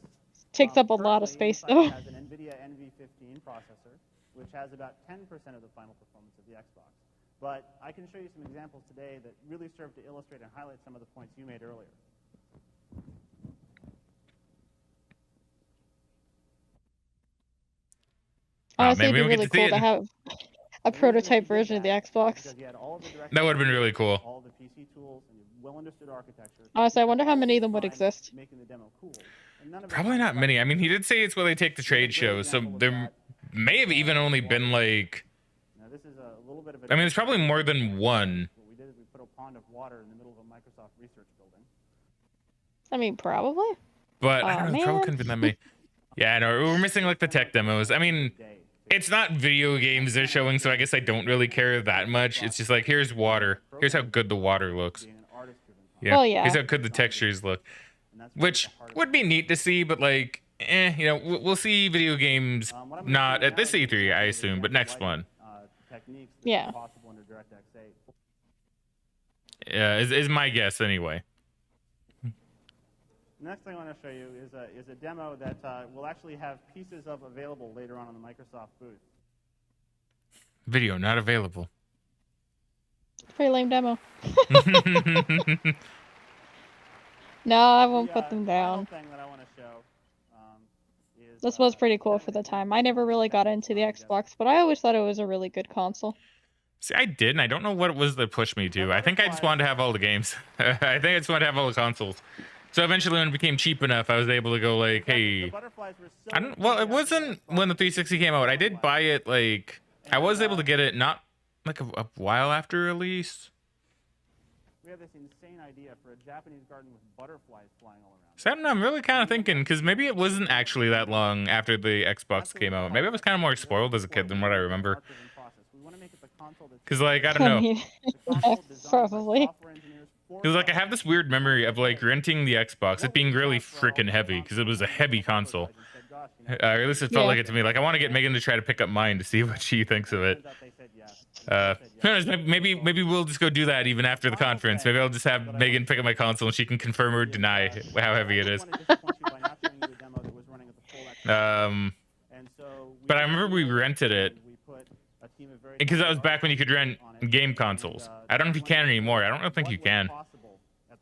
Speaker 2: Takes up a lot of space, though.
Speaker 7: It has an NVIDIA NV15 processor, which has about 10% of the final performance of the Xbox. But I can show you some examples today that really serve to illustrate and highlight some of the points you made earlier.
Speaker 2: Honestly, it'd be really cool to have a prototype version of the Xbox.
Speaker 7: Because you had all of the direct
Speaker 1: That would have been really cool.
Speaker 7: all the PC tools and well understood architecture.
Speaker 2: Honestly, I wonder how many of them would exist.
Speaker 7: Making the demo cool. And none of it
Speaker 1: Probably not
Speaker 7: sounds
Speaker 1: many.
Speaker 7: like-
Speaker 1: I mean, he did say it's where they take the trade shows, so there may have even only been like.
Speaker 7: Now, this is a little bit of a
Speaker 1: I mean, there's probably more than one.
Speaker 7: What we did is we put a pond of water in the middle of a Microsoft research building.
Speaker 2: I mean, probably.
Speaker 1: But
Speaker 2: Aw,
Speaker 1: I don't know, probably
Speaker 2: man.
Speaker 1: couldn't have been that many. Yeah, no, we're missing like the tech demos. I mean, it's not video games they're showing, so I guess I don't really care that much. It's just like, here's water. Here's how good the water looks.
Speaker 7: Being an artist-driven company.
Speaker 1: Yeah.
Speaker 2: Well, yeah.
Speaker 1: Here's how good the textures look.
Speaker 7: And that's
Speaker 1: Which
Speaker 7: the heart of
Speaker 1: would be neat to see, but like, you know, we'll see video games
Speaker 7: What I'm gonna
Speaker 1: not
Speaker 7: do
Speaker 1: at
Speaker 7: now
Speaker 1: this
Speaker 7: is
Speaker 1: E3, I
Speaker 7: show you
Speaker 1: assume, but
Speaker 7: examples
Speaker 1: next
Speaker 7: like,
Speaker 1: one.
Speaker 7: Techniques that
Speaker 2: Yeah.
Speaker 7: are possible under DirectX 8.
Speaker 1: Yeah, is my guess anyway.
Speaker 7: Next thing I want to show you is a demo that will actually have pieces of available later on in the Microsoft booth.
Speaker 1: Video not available.
Speaker 2: Pretty lame demo. No, I won't
Speaker 7: The,
Speaker 2: put them
Speaker 7: final
Speaker 2: down.
Speaker 7: thing that I want to show is
Speaker 2: This was pretty cool for the time. I never really got into the Xbox, but I always thought it was a really good console.
Speaker 1: See, I did, and I don't know what it was that pushed me to. I think I just wanted to have all the games. I think I just wanted to have all the consoles. So eventually, when it became cheap enough, I was able to go like,
Speaker 7: The
Speaker 1: hey,
Speaker 7: butterflies were so
Speaker 1: I don't. Well, it wasn't when the 360 came out. I did buy it like I was able to get it not like a while after release.
Speaker 7: We have this insane idea for a Japanese garden with butterflies flying all around.
Speaker 1: So I don't know, I'm really kind of thinking because maybe it wasn't actually that long after the Xbox came out. Maybe I was kind of more spoiled as a kid than what I remember. Because like I don't
Speaker 2: I
Speaker 1: know.
Speaker 2: mean, probably.
Speaker 1: Because like I have this weird memory of like renting the Xbox, it being really freaking heavy because it was a heavy console. Or at least it felt
Speaker 2: Yeah.
Speaker 1: like it to me. Like I want to get Megan to try to pick up mine to see what she thinks of it. Who knows, maybe we'll just go do that even after the conference. Maybe I'll just have Megan pick up my console and she can confirm or deny how heavy it is. But I remember we rented it because that was back when you could rent game consoles. I don't know if you can anymore. I don't think you can.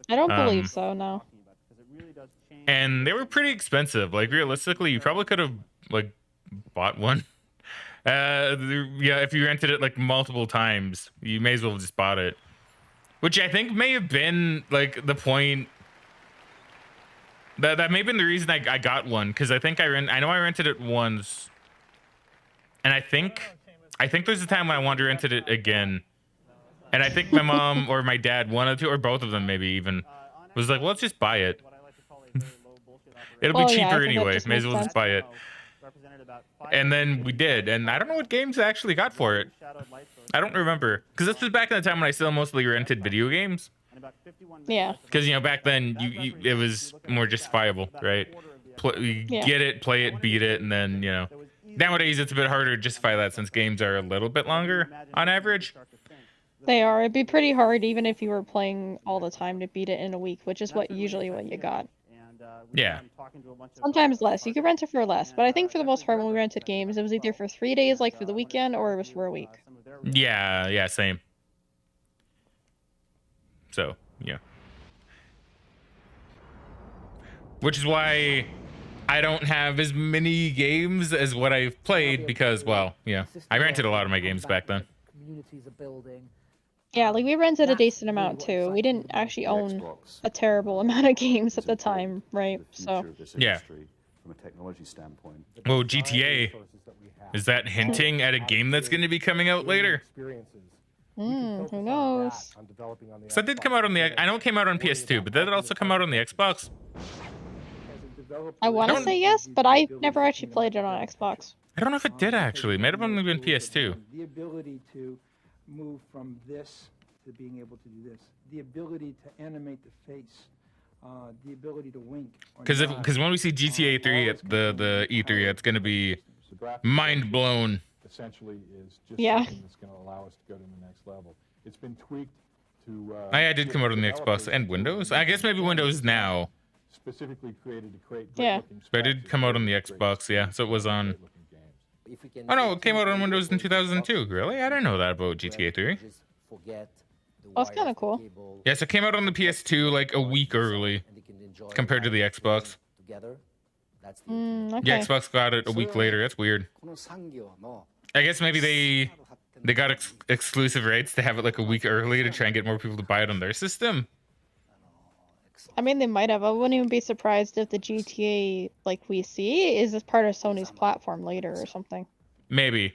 Speaker 2: I don't believe so, no.
Speaker 1: And they were pretty expensive. Like realistically, you probably could have like bought one. Yeah, if you rented it like multiple times, you may as well have just bought it. Which I think may have been like the point. That may have been the reason I got one, because I think I know I rented it once, and I think there's a time when I wanted to rent it again, and I think my mom or my dad, one of the two or both of them maybe even, was like, well, let's just buy it. It'll be
Speaker 2: Well, yeah, I
Speaker 1: cheaper
Speaker 2: think that
Speaker 1: anyway.
Speaker 2: just
Speaker 1: May as
Speaker 2: makes
Speaker 1: well just buy it. And then we did, and I don't know what games I actually got for it. I don't remember, because this was back in the time when I still mostly rented video games.
Speaker 2: Yeah.
Speaker 1: Because you know back then it was more justifiable, right?
Speaker 2: Yeah.
Speaker 1: Get it, play it, beat it, and then you know. Nowadays it's a bit harder to justify that since games are a little bit longer on average.
Speaker 2: They are. It'd be pretty hard even if you were playing all the time to beat it in a week, which is what you got.
Speaker 1: Yeah.
Speaker 2: Sometimes less. You could rent it for less, but I think for the most part when we rented games, it was either for 3 days, like for the weekend, or it was for a week.
Speaker 1: Yeah, same. So, yeah. Which is why I don't have as many games as what I've played because, well, yeah, I rented a lot of my games back then.
Speaker 8: Communities are building.
Speaker 2: Yeah, like we rented a decent amount too. We didn't actually own a terrible amount of games at the time, right? So
Speaker 1: Yeah.
Speaker 9: From a technology standpoint.
Speaker 1: Well, GTA, is that hinting at a game that's going to be coming out later?
Speaker 2: who knows?
Speaker 1: So that did come out on the, I know it came out on PS2, but did it also come out on the Xbox?
Speaker 2: I want to
Speaker 1: don't-
Speaker 2: say yes, but I never actually played it on Xbox.
Speaker 1: I don't know if it did actually. It might have only been PS2.
Speaker 10: The ability to move from this to being able to do this. The ability to animate the face. The ability to wink. or nod.
Speaker 1: Because when we see GTA 3 at the E3, it's going to be mind blown.
Speaker 11: Essentially is just
Speaker 2: Yeah.
Speaker 11: something that's going to allow us to go to the next level. It's been tweaked to.
Speaker 1: I did come out on the Xbox and Windows. I guess maybe Windows now.
Speaker 11: Specifically created to create.
Speaker 2: Yeah.
Speaker 1: But it did come out on the Xbox, yeah. So it was on.
Speaker 8: If we can
Speaker 1: Oh no, it came out on Windows in 2002. Really? I didn't know that about GTA 3.
Speaker 8: just forget the
Speaker 2: Oh, it's kinda
Speaker 8: wires, the
Speaker 2: cool.
Speaker 8: cable,
Speaker 1: Yes, it came out on the PS2 like a week early
Speaker 8: and they can enjoy
Speaker 1: compared to the
Speaker 8: life
Speaker 1: Xbox.
Speaker 8: together. That's the
Speaker 1: The
Speaker 2: Okay.
Speaker 1: Xbox got it a week later. That's weird. I guess maybe they They got exclusive rights to have it like a week early to try and get more people to buy it on their system.
Speaker 2: I mean, they might have. I wouldn't even be surprised if the GTA like we see is as part of Sony's platform later or something.
Speaker 1: Maybe.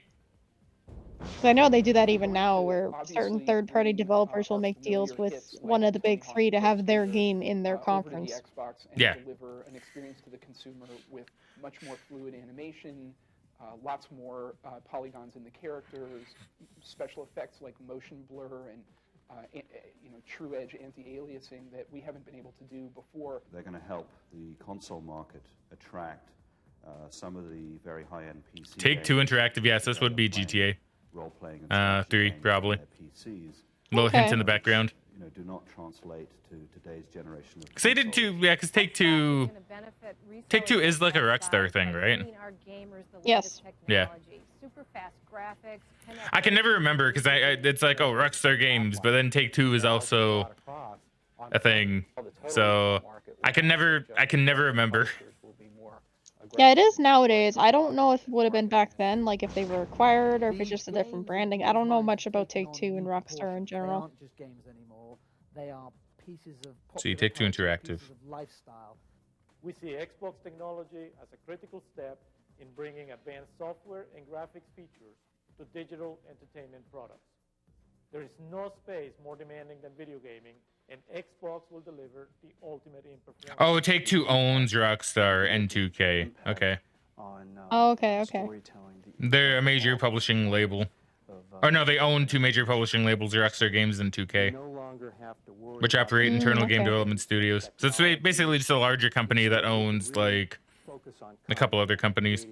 Speaker 2: 'Cause I know they do that even now, where certain third-party developers will make deals with one of the big three to have their game in their conference.
Speaker 12: Over the Xbox and
Speaker 1: Yeah.
Speaker 12: deliver an experience to the consumer with much more fluid animation, lots more polygons in the characters, special effects like motion blur and true edge anti-aliasing that we haven't been able to do before.
Speaker 9: They're going to help the console market attract some of the very high-end PC.
Speaker 1: Take-Two Interactive, yes, this would be GTA.
Speaker 9: Role-playing
Speaker 1: 3 probably.
Speaker 9: PCs.
Speaker 1: Little hint in the background.
Speaker 9: Do not translate to today's generation of.
Speaker 1: Because they did too, yeah. Because Take-Two is like a Rockstar thing, right?
Speaker 2: Yes.
Speaker 1: Yeah. I can never remember because it's like, oh, Rockstar Games, but then Take-Two is also a thing, so I can never remember.
Speaker 2: Yeah, it is nowadays. I don't know if it would have been back then, like if they were acquired or if it's just a different branding. I don't know much about Take-Two and Rockstar in general.
Speaker 8: They aren't just games anymore. They are pieces of
Speaker 1: So you Take-Two Interactive.
Speaker 8: pieces of lifestyle.
Speaker 13: We see Xbox technology as a critical step in bringing advanced software and graphics features to digital entertainment products. There is no space more demanding than video gaming, and Xbox will deliver the ultimate in performance.
Speaker 1: Oh, Take-Two owns Rockstar and 2K. Okay.
Speaker 2: Oh, okay.
Speaker 1: They're a major publishing label. Or no, they own two major publishing labels, Rockstar Games and 2K, which operate internal game development studios. So it's basically just a larger company that owns like a couple other companies.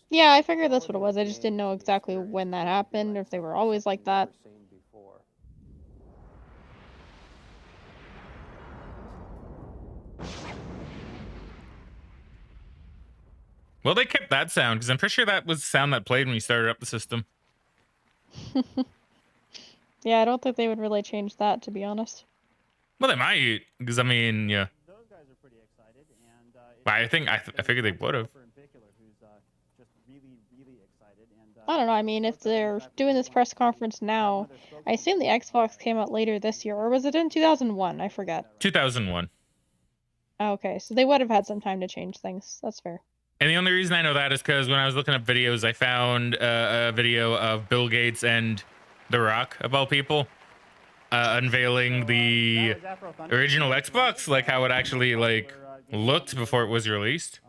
Speaker 2: Yeah, I figured that's what it was. I just didn't know exactly when that happened or if they were always like that.
Speaker 1: Well, they kept that sound because I'm pretty sure that was the sound that played when you started up the system.
Speaker 2: Yeah, I don't think they would really change that, to be honest.
Speaker 1: Well, they might, because I mean, yeah.
Speaker 7: Those guys are pretty excited, and
Speaker 1: I figured they would have.
Speaker 2: I don't know. I mean, if they're doing this press conference now, I assume the Xbox came out later this year, or was it in 2001? I forget.
Speaker 1: 2001.
Speaker 2: Okay, so they would have had some time to change things. That's fair.
Speaker 1: And the only reason I know that is because when I was looking up videos, I found a video of Bill Gates and The Rock, of all people, unveiling the original Xbox, like how it actually like looked before it was released.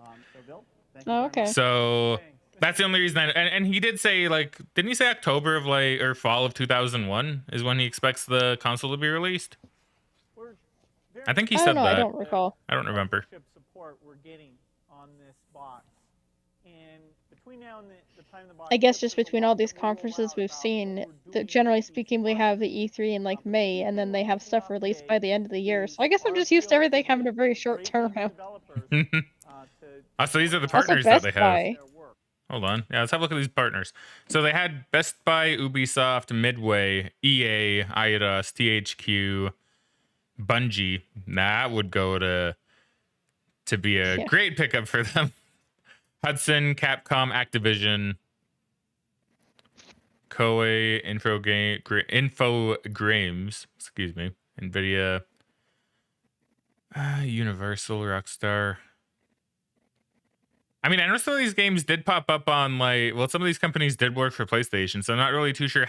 Speaker 2: Oh, okay.
Speaker 1: So that's the only reason. And he did say, like, didn't he say October of like or fall of 2001 is when he expects the console to be released? I think he said that.
Speaker 2: I don't recall.
Speaker 1: I don't remember.
Speaker 5: Support we're getting on this box, and between now and the time the box.
Speaker 2: I guess just between all these conferences we've seen, that generally speaking, we have the E3 in like May, and then they have stuff released by the end of the year. So I guess I'm just used to everything having a very short turnaround.
Speaker 1: So these are the partners that they have. Hold on. Yeah, let's have a look at these partners. So they had Best Buy, Ubisoft, Midway, EA, Eidos, THQ, Bungie. That would go to be a great pickup for them. Hudson, Capcom, Activision, Koei, Infogrames, excuse me, Nvidia, Universal, Rockstar. I mean, I know some of these games did pop up on like, well, some of these companies did work for PlayStation, so I'm not really too sure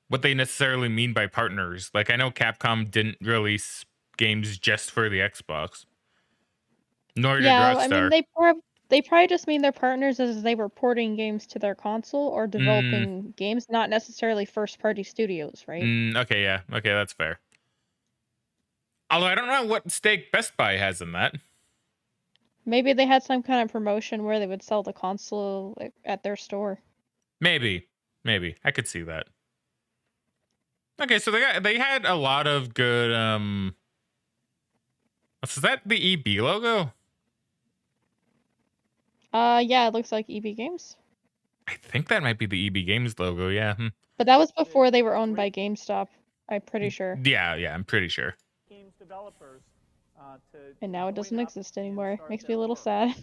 Speaker 1: what they necessarily mean by partners. Like, I know Capcom didn't release games just for the Xbox, nor did Rockstar.
Speaker 2: I mean, they probably just mean their partners as they were porting games to their console or developing games, not necessarily first-party studios, right?
Speaker 1: Okay, yeah. Okay, that's fair. Although I don't know what stake Best Buy has in that.
Speaker 2: Maybe they had some kind of promotion where they would sell the console at their store.
Speaker 1: Maybe. I could see that. Okay, so they had a lot of good. Is that the EB logo?
Speaker 2: Yeah, it looks like EB Games.
Speaker 1: I think that might be the EB Games logo. Yeah.
Speaker 2: But that was before they were owned by GameStop. I'm pretty sure.
Speaker 1: Yeah, I'm pretty sure.
Speaker 5: Games developers.
Speaker 2: And now it doesn't exist anymore. Makes me a little sad.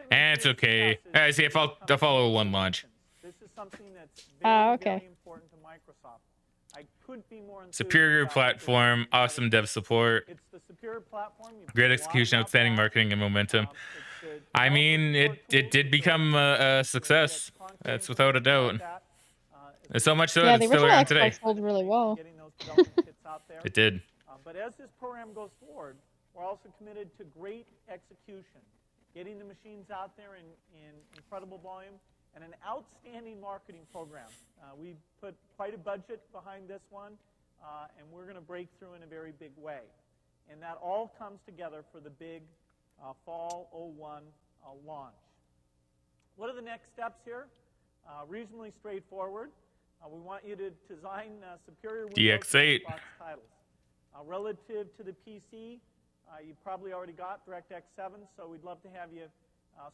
Speaker 1: And it's okay. I see. I'll follow one launch.
Speaker 5: This is something that's very,
Speaker 2: okay.
Speaker 5: very important to Microsoft. I couldn't be more enthused
Speaker 1: Superior
Speaker 5: about
Speaker 1: platform, awesome dev support,
Speaker 5: It's the superior platform. You
Speaker 1: great
Speaker 5: put a lot
Speaker 1: execution,
Speaker 5: about
Speaker 1: outstanding
Speaker 5: that.
Speaker 1: marketing, and momentum.
Speaker 5: The
Speaker 1: I
Speaker 5: developer
Speaker 1: mean,
Speaker 5: support
Speaker 1: it
Speaker 5: tools,
Speaker 1: did become a success.
Speaker 5: concrete
Speaker 1: That's without a doubt.
Speaker 5: about that.
Speaker 1: And so much so
Speaker 2: Yeah,
Speaker 1: that
Speaker 2: the
Speaker 1: it's still
Speaker 2: original
Speaker 1: around
Speaker 2: Xbox
Speaker 1: today.
Speaker 2: sold really well.
Speaker 5: Getting those development kits out there.
Speaker 1: It did.
Speaker 5: But as this program goes forward, we're also committed to great execution, getting the machines out there in incredible volume, and an outstanding marketing program. We put quite a budget behind this one, and we're going to break through in a very big way. And that all comes together for the big fall 01 launch. What are the next steps here? Reasonably straightforward. We want you to design superior Windows
Speaker 1: DX8.
Speaker 5: Xbox titles. Relative to the PC, you probably already got DirectX 7, so we'd love to have you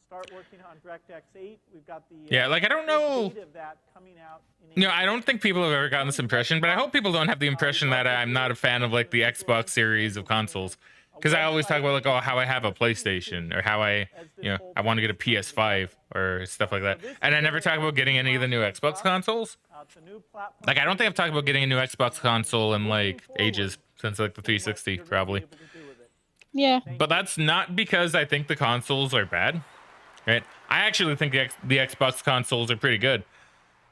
Speaker 5: start working on DirectX 8. We've got the
Speaker 1: Yeah, like I don't know.
Speaker 5: beta of that coming out in
Speaker 1: No, I don't think people have ever gotten this impression, but I hope people don't have the impression that I'm not a fan of like the Xbox series of consoles. Because I always talk about like, oh, how I have a PlayStation or how I want to get a PS5 or stuff like that. And I never talk about getting any of the new Xbox consoles. Like, I don't think I've talked about getting a new Xbox console in like ages, since like the 360 probably.
Speaker 2: Yeah.
Speaker 1: But that's not because I think the consoles are bad, right? I actually think the Xbox consoles are pretty good,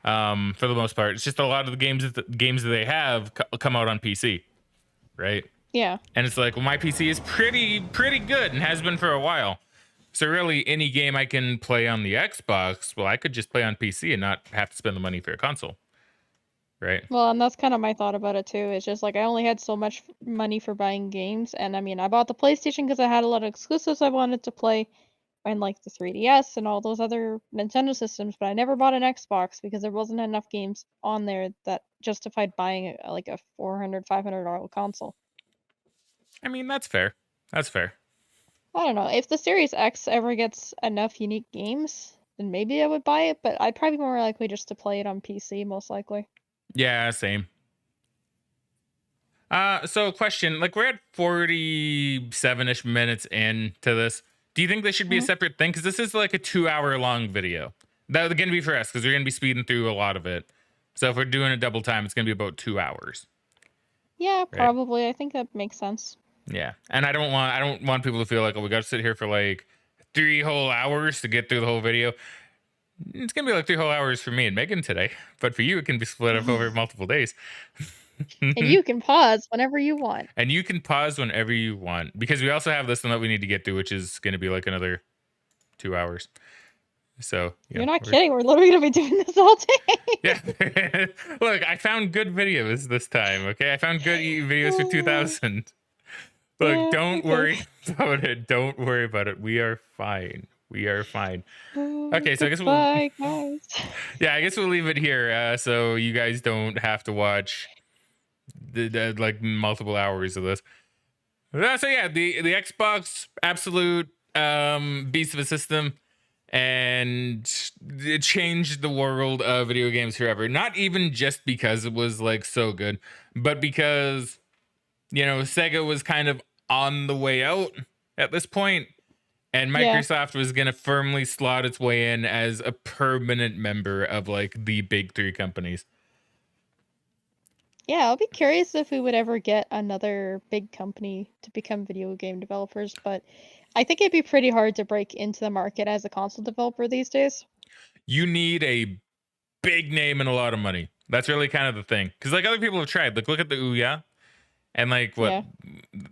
Speaker 1: for the most part. It's just a lot of the games that they have come out on PC, right?
Speaker 2: Yeah.
Speaker 1: And it's like, well, my PC is pretty good and has been for a while. So really, any game I can play on the Xbox, well, I could just play on PC and not have to spend the money for a console, right?
Speaker 2: Well, and that's kind of my thought about it too. It's just like I only had so much money for buying games, and I mean, I bought the PlayStation because I had a lot of exclusives I wanted to play, and like the 3DS and all those other Nintendo systems, but I never bought an Xbox because there wasn't enough games on there that justified buying like a $400, $500 console.
Speaker 1: I mean, that's fair. That's fair.
Speaker 2: I don't know. If the Series X ever gets enough unique games, then maybe I would buy it, but I'd probably be more likely just to play it on PC, most likely.
Speaker 1: Yeah, same. So question, like we're at 47-ish minutes into this. Do you think this should be a separate thing? Because this is like a 2-hour long video. That would going to be for us because we're going to be speeding through a lot of it. So if we're doing a double time, it's going to be about 2 hours.
Speaker 2: Yeah, probably. I think that makes sense.
Speaker 1: Yeah, and I don't want people to feel like, oh, we got to sit here for like 3 whole hours to get through the whole video. It's gonna be like 3 whole hours for me and Megan today, but for you, it can be split up over multiple days.
Speaker 2: And you can pause whenever you want.
Speaker 1: And you can pause whenever you want, because we also have this one that we need to get through, which is going to be like another 2 hours. So
Speaker 2: you're not kidding. We're literally gonna be doing this all day.
Speaker 1: Yeah. Look, I found good videos this time. Okay, I found good videos for 2000. Look, don't worry about it. Don't worry about it. We are fine. We are fine. Okay, so I guess
Speaker 2: Bye, guys.
Speaker 1: Yeah, I guess we'll leave it here, so you guys don't have to watch the like multiple hours of this. So yeah, the Xbox, absolute beast of a system, and it changed the world of video games forever. Not even just because it was like so good, but because, you know, Sega was kind of on the way out at this point, and Microsoft was going to firmly slot its way in as a permanent member of like the big 3 companies.
Speaker 2: Yeah, I'll be curious if we would ever get another big company to become video game developers, but I think it'd be pretty hard to break into the market as a console developer these days.
Speaker 1: You need a big name and a lot of money. That's really kind of the thing. Because like other people have tried. Like look at the Ouya. And like what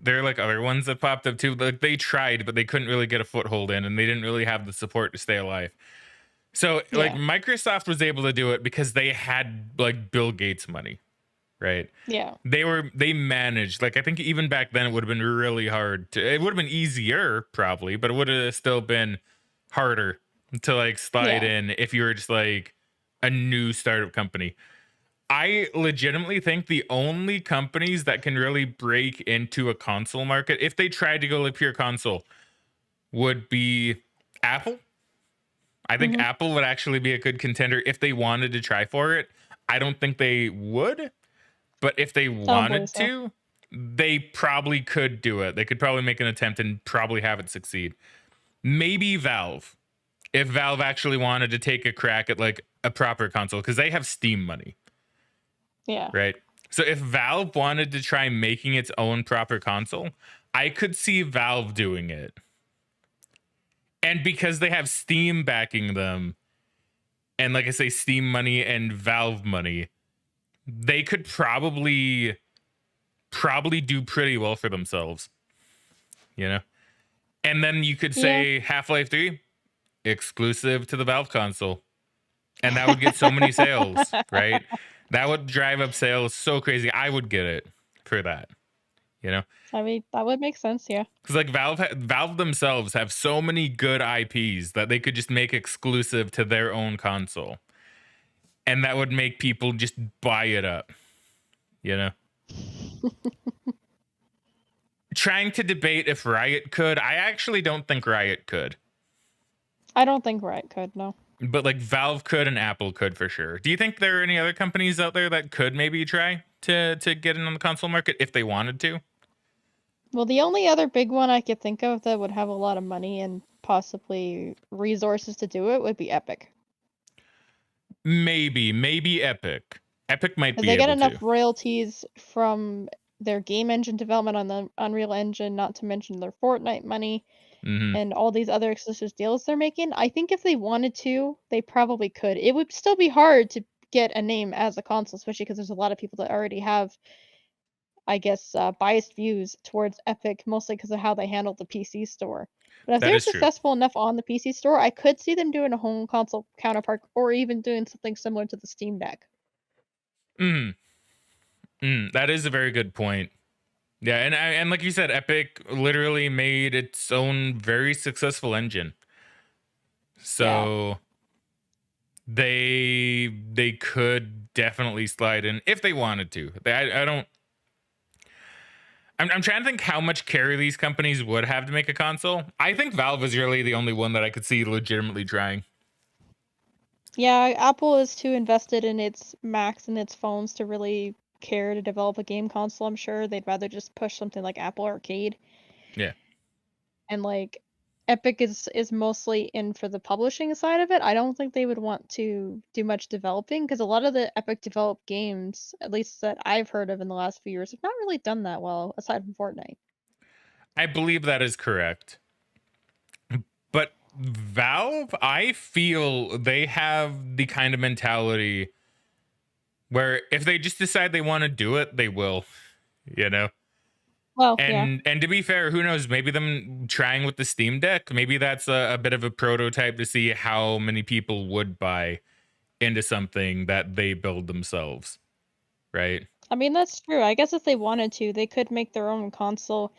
Speaker 1: there are like other ones that popped up too. Like they tried, but they couldn't really get a foothold in, and they didn't really have the support to stay alive. So like Microsoft was able to do it because they had like Bill Gates money, right?
Speaker 2: Yeah.
Speaker 1: They managed, like I think even back then it would have been really hard to, it would have been easier probably, but it would have still been harder to like slide in if you were just like a new startup company. I legitimately think the only companies that can really break into a console market, if they tried to go like pure console, would be Apple. I think Apple would actually be a good contender if they wanted to try for it. I don't think they would, but if they wanted to, they probably could do it. They could probably make an attempt and probably have it succeed. Maybe Valve. If Valve actually wanted to take a crack at like a proper console because they have Steam money.
Speaker 2: Yeah.
Speaker 1: Right. So if Valve wanted to try making its own proper console, I could see Valve doing it. And because they have Steam backing them, and like I say, Steam money and Valve money, they could probably do pretty well for themselves. You know? And then you could say Half-Life 3 exclusive to the Valve console. And that would get so many sales, right? That would drive up sales so crazy. I would get it for that. You know?
Speaker 2: I mean, that would make sense, yeah.
Speaker 1: Because like Valve themselves have so many good IPs that they could just make exclusive to their own console. And that would make people just buy it up. You know? Trying to debate if Riot could, I actually don't think Riot could.
Speaker 2: I don't think Riot could, no.
Speaker 1: But like Valve could and Apple could for sure. Do you think there are any other companies out there that could maybe try to get in on the console market if they wanted to?
Speaker 2: Well, the only other big one I could think of that would have a lot of money and possibly resources to do it would be Epic.
Speaker 1: Maybe Epic. Epic might be
Speaker 2: They get
Speaker 1: able
Speaker 2: enough
Speaker 1: to.
Speaker 2: royalties from their game engine development on the Unreal Engine, not to mention their Fortnite money and all these other exclusive deals they're making. I think if they wanted to, they probably could. It would still be hard to get a name as a console, especially because there's a lot of people that already have, I guess, biased views towards Epic, mostly because of how they handle the PC store. But if
Speaker 1: That
Speaker 2: they're
Speaker 1: is true.
Speaker 2: successful enough on the PC store, I could see them doing a home console counterpart or even doing something similar to the Steam Deck.
Speaker 1: That is a very good point. Yeah, and like you said, Epic literally made its own very successful engine. So they could definitely slide in if they wanted to. I don't. I'm trying to think how much carry these companies would have to make a console. I think Valve is really the only one that I could see legitimately trying.
Speaker 2: Yeah, Apple is too invested in its Macs and its phones to really care to develop a game console, I'm sure. They'd rather just push something like Apple Arcade.
Speaker 1: Yeah.
Speaker 2: And like Epic is mostly in for the publishing side of it. I don't think they would want to do much developing because a lot of the Epic developed games, at least that I've heard of in the last few years, have not really done that well aside from Fortnite.
Speaker 1: I believe that is correct. But Valve, I feel they have the kind of mentality where if they just decide they want to do it, they will, you know?
Speaker 2: Well,
Speaker 1: and to be fair, who knows? Maybe them trying with the Steam Deck, maybe that's a bit of a prototype to see how many people would buy into something that they build themselves, right?
Speaker 2: I mean, that's true. I guess if they wanted to, they could make their own console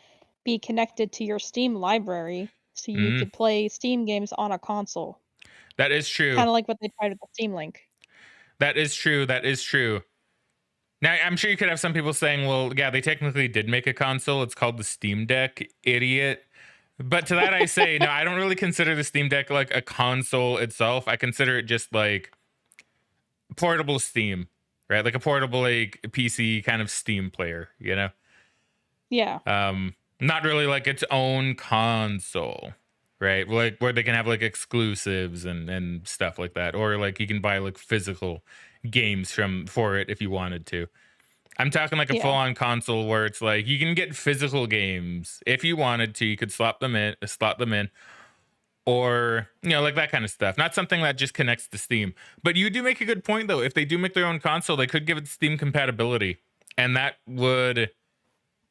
Speaker 2: be connected to your Steam library so you could play Steam games on a console.
Speaker 1: That is true.
Speaker 2: Kind of like what they tried with the Steam Link.
Speaker 1: That is true. That is true. Now, I'm sure you could have some people saying, well, yeah, they technically did make a console. It's called the Steam Deck, idiot. But to that I say, no, I don't really consider the Steam Deck like a console itself. I consider it just like portable Steam, right? Like a portable like PC kind of Steam player, you know?
Speaker 2: Yeah.
Speaker 1: Not really like its own console, right? Like where they can have like exclusives and stuff like that. Or like you can buy like physical games for it if you wanted to. I'm talking like a full-on console where it's like you can get physical games if you wanted to. You could slot them in, or you know, like that kind of stuff. Not something that just connects to Steam. But you do make a good point though. If they do make their own console, they could give it Steam compatibility, and that would.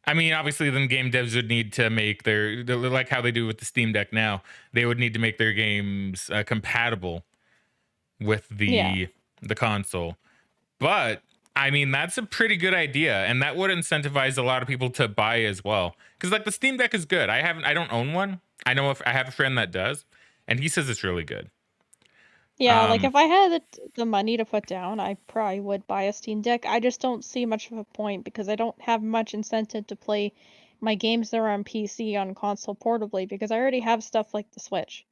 Speaker 1: I mean, obviously, then game devs would need to make their like how they do with the Steam Deck now. They would need to make their games compatible with the console. But I mean, that's a pretty good idea, and that would incentivize a lot of people to buy as well. Because like the Steam Deck is good. I don't own one. I know if I have a friend that does, and he says it's really good.
Speaker 2: Yeah, like if I had the money to put down, I probably would buy a Steam Deck. I just don't see much of a point because I don't have much incentive to play my games that are on PC on console portably because I already have stuff like the Switch.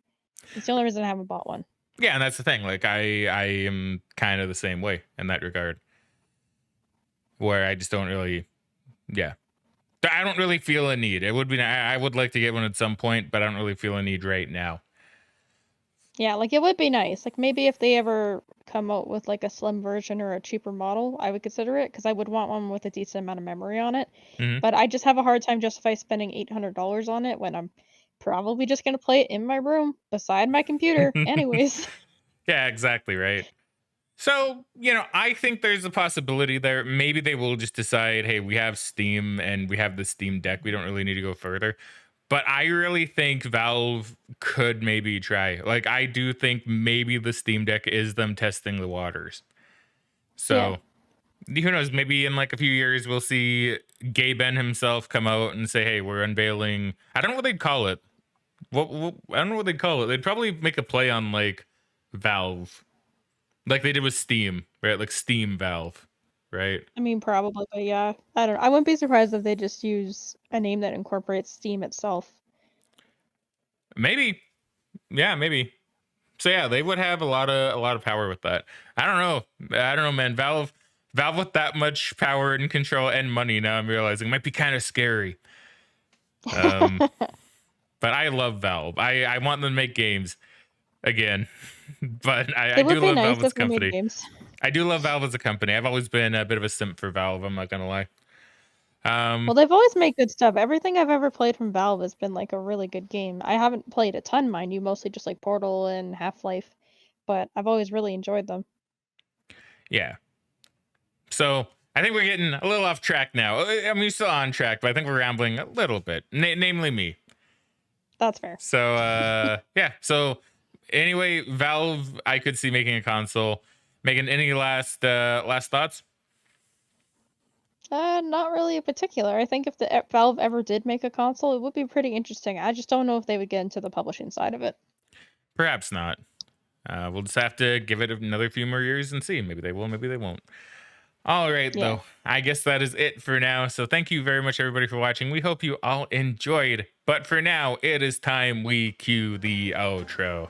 Speaker 2: It's the only reason I haven't bought one.
Speaker 1: Yeah, and that's the thing. Like I am kind of the same way in that regard, where I just don't really, I don't really feel a need. It would be I would like to get one at some point, but I don't really feel a need right now.
Speaker 2: Yeah, like it would be nice. Like maybe if they ever come out with like a slim version or a cheaper model, I would consider it because I would want one with a decent amount of memory on it.
Speaker 1: Mhm.
Speaker 2: But I just have a hard time justifying spending $800 on it when I'm probably just gonna play it in my room beside my computer, anyways.
Speaker 1: Yeah, exactly right. So, I think there's a possibility there. Maybe they will just decide, hey, we have Steam and we have the Steam Deck. We don't really need to go further. But I really think Valve could maybe try. Like, I do think maybe the Steam Deck is them testing the waters.
Speaker 2: Yeah.
Speaker 1: So, who knows? Maybe in like a few years, we'll see Gamin himself come out and say, hey, we're unveiling. I don't know what they'd call it. I don't know what they'd call it. They'd probably make a play on like Valve, like they did with Steam, right? Like Steam Valve, right?
Speaker 2: I mean, probably, but yeah, I don't know. I wouldn't be surprised if they just use a name that incorporates Steam itself.
Speaker 1: Maybe, yeah, maybe. So yeah, they would have a lot of power with that. I don't know, man. Valve with that much power and control and money, now I'm realizing might be kind of scary. But I love Valve. I want them to make games again. But I
Speaker 2: It would
Speaker 1: do
Speaker 2: be
Speaker 1: love
Speaker 2: nice
Speaker 1: Valve as a
Speaker 2: if they made
Speaker 1: company.
Speaker 2: games.
Speaker 1: I do love Valve as a company. I've always been a bit of a simp for Valve. I'm not gonna lie.
Speaker 2: Well, they've always made good stuff. Everything I've ever played from Valve has been like a really good game. I haven't played a ton, mind you, mostly just like Portal and Half-Life, but I've always really enjoyed them.
Speaker 1: Yeah. So I think we're getting a little off track now. I mean, we're still on track, but I think we're rambling a little bit. Namely me.
Speaker 2: That's fair.
Speaker 1: So yeah. So anyway, Valve, I could see making a console. Megan, any last thoughts?
Speaker 2: Not really in particular. I think if the Valve ever did make a console, it would be pretty interesting. I just don't know if they would get into the publishing side of it.
Speaker 1: Perhaps not. We'll just have to give it another few more years and see. Maybe they will, maybe they won't. All right,
Speaker 2: Yeah.
Speaker 1: though. I guess that is it for now. So thank you very much, everybody, for watching. We hope you all enjoyed. But for now, it is time we cue the outro.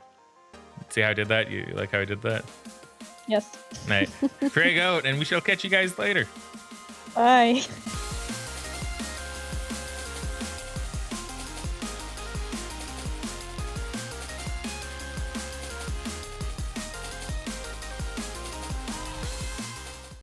Speaker 1: See how I did that? You like how I did that?
Speaker 2: Yes.
Speaker 1: Nice. Frag out, and we shall catch you guys later.
Speaker 2: Bye.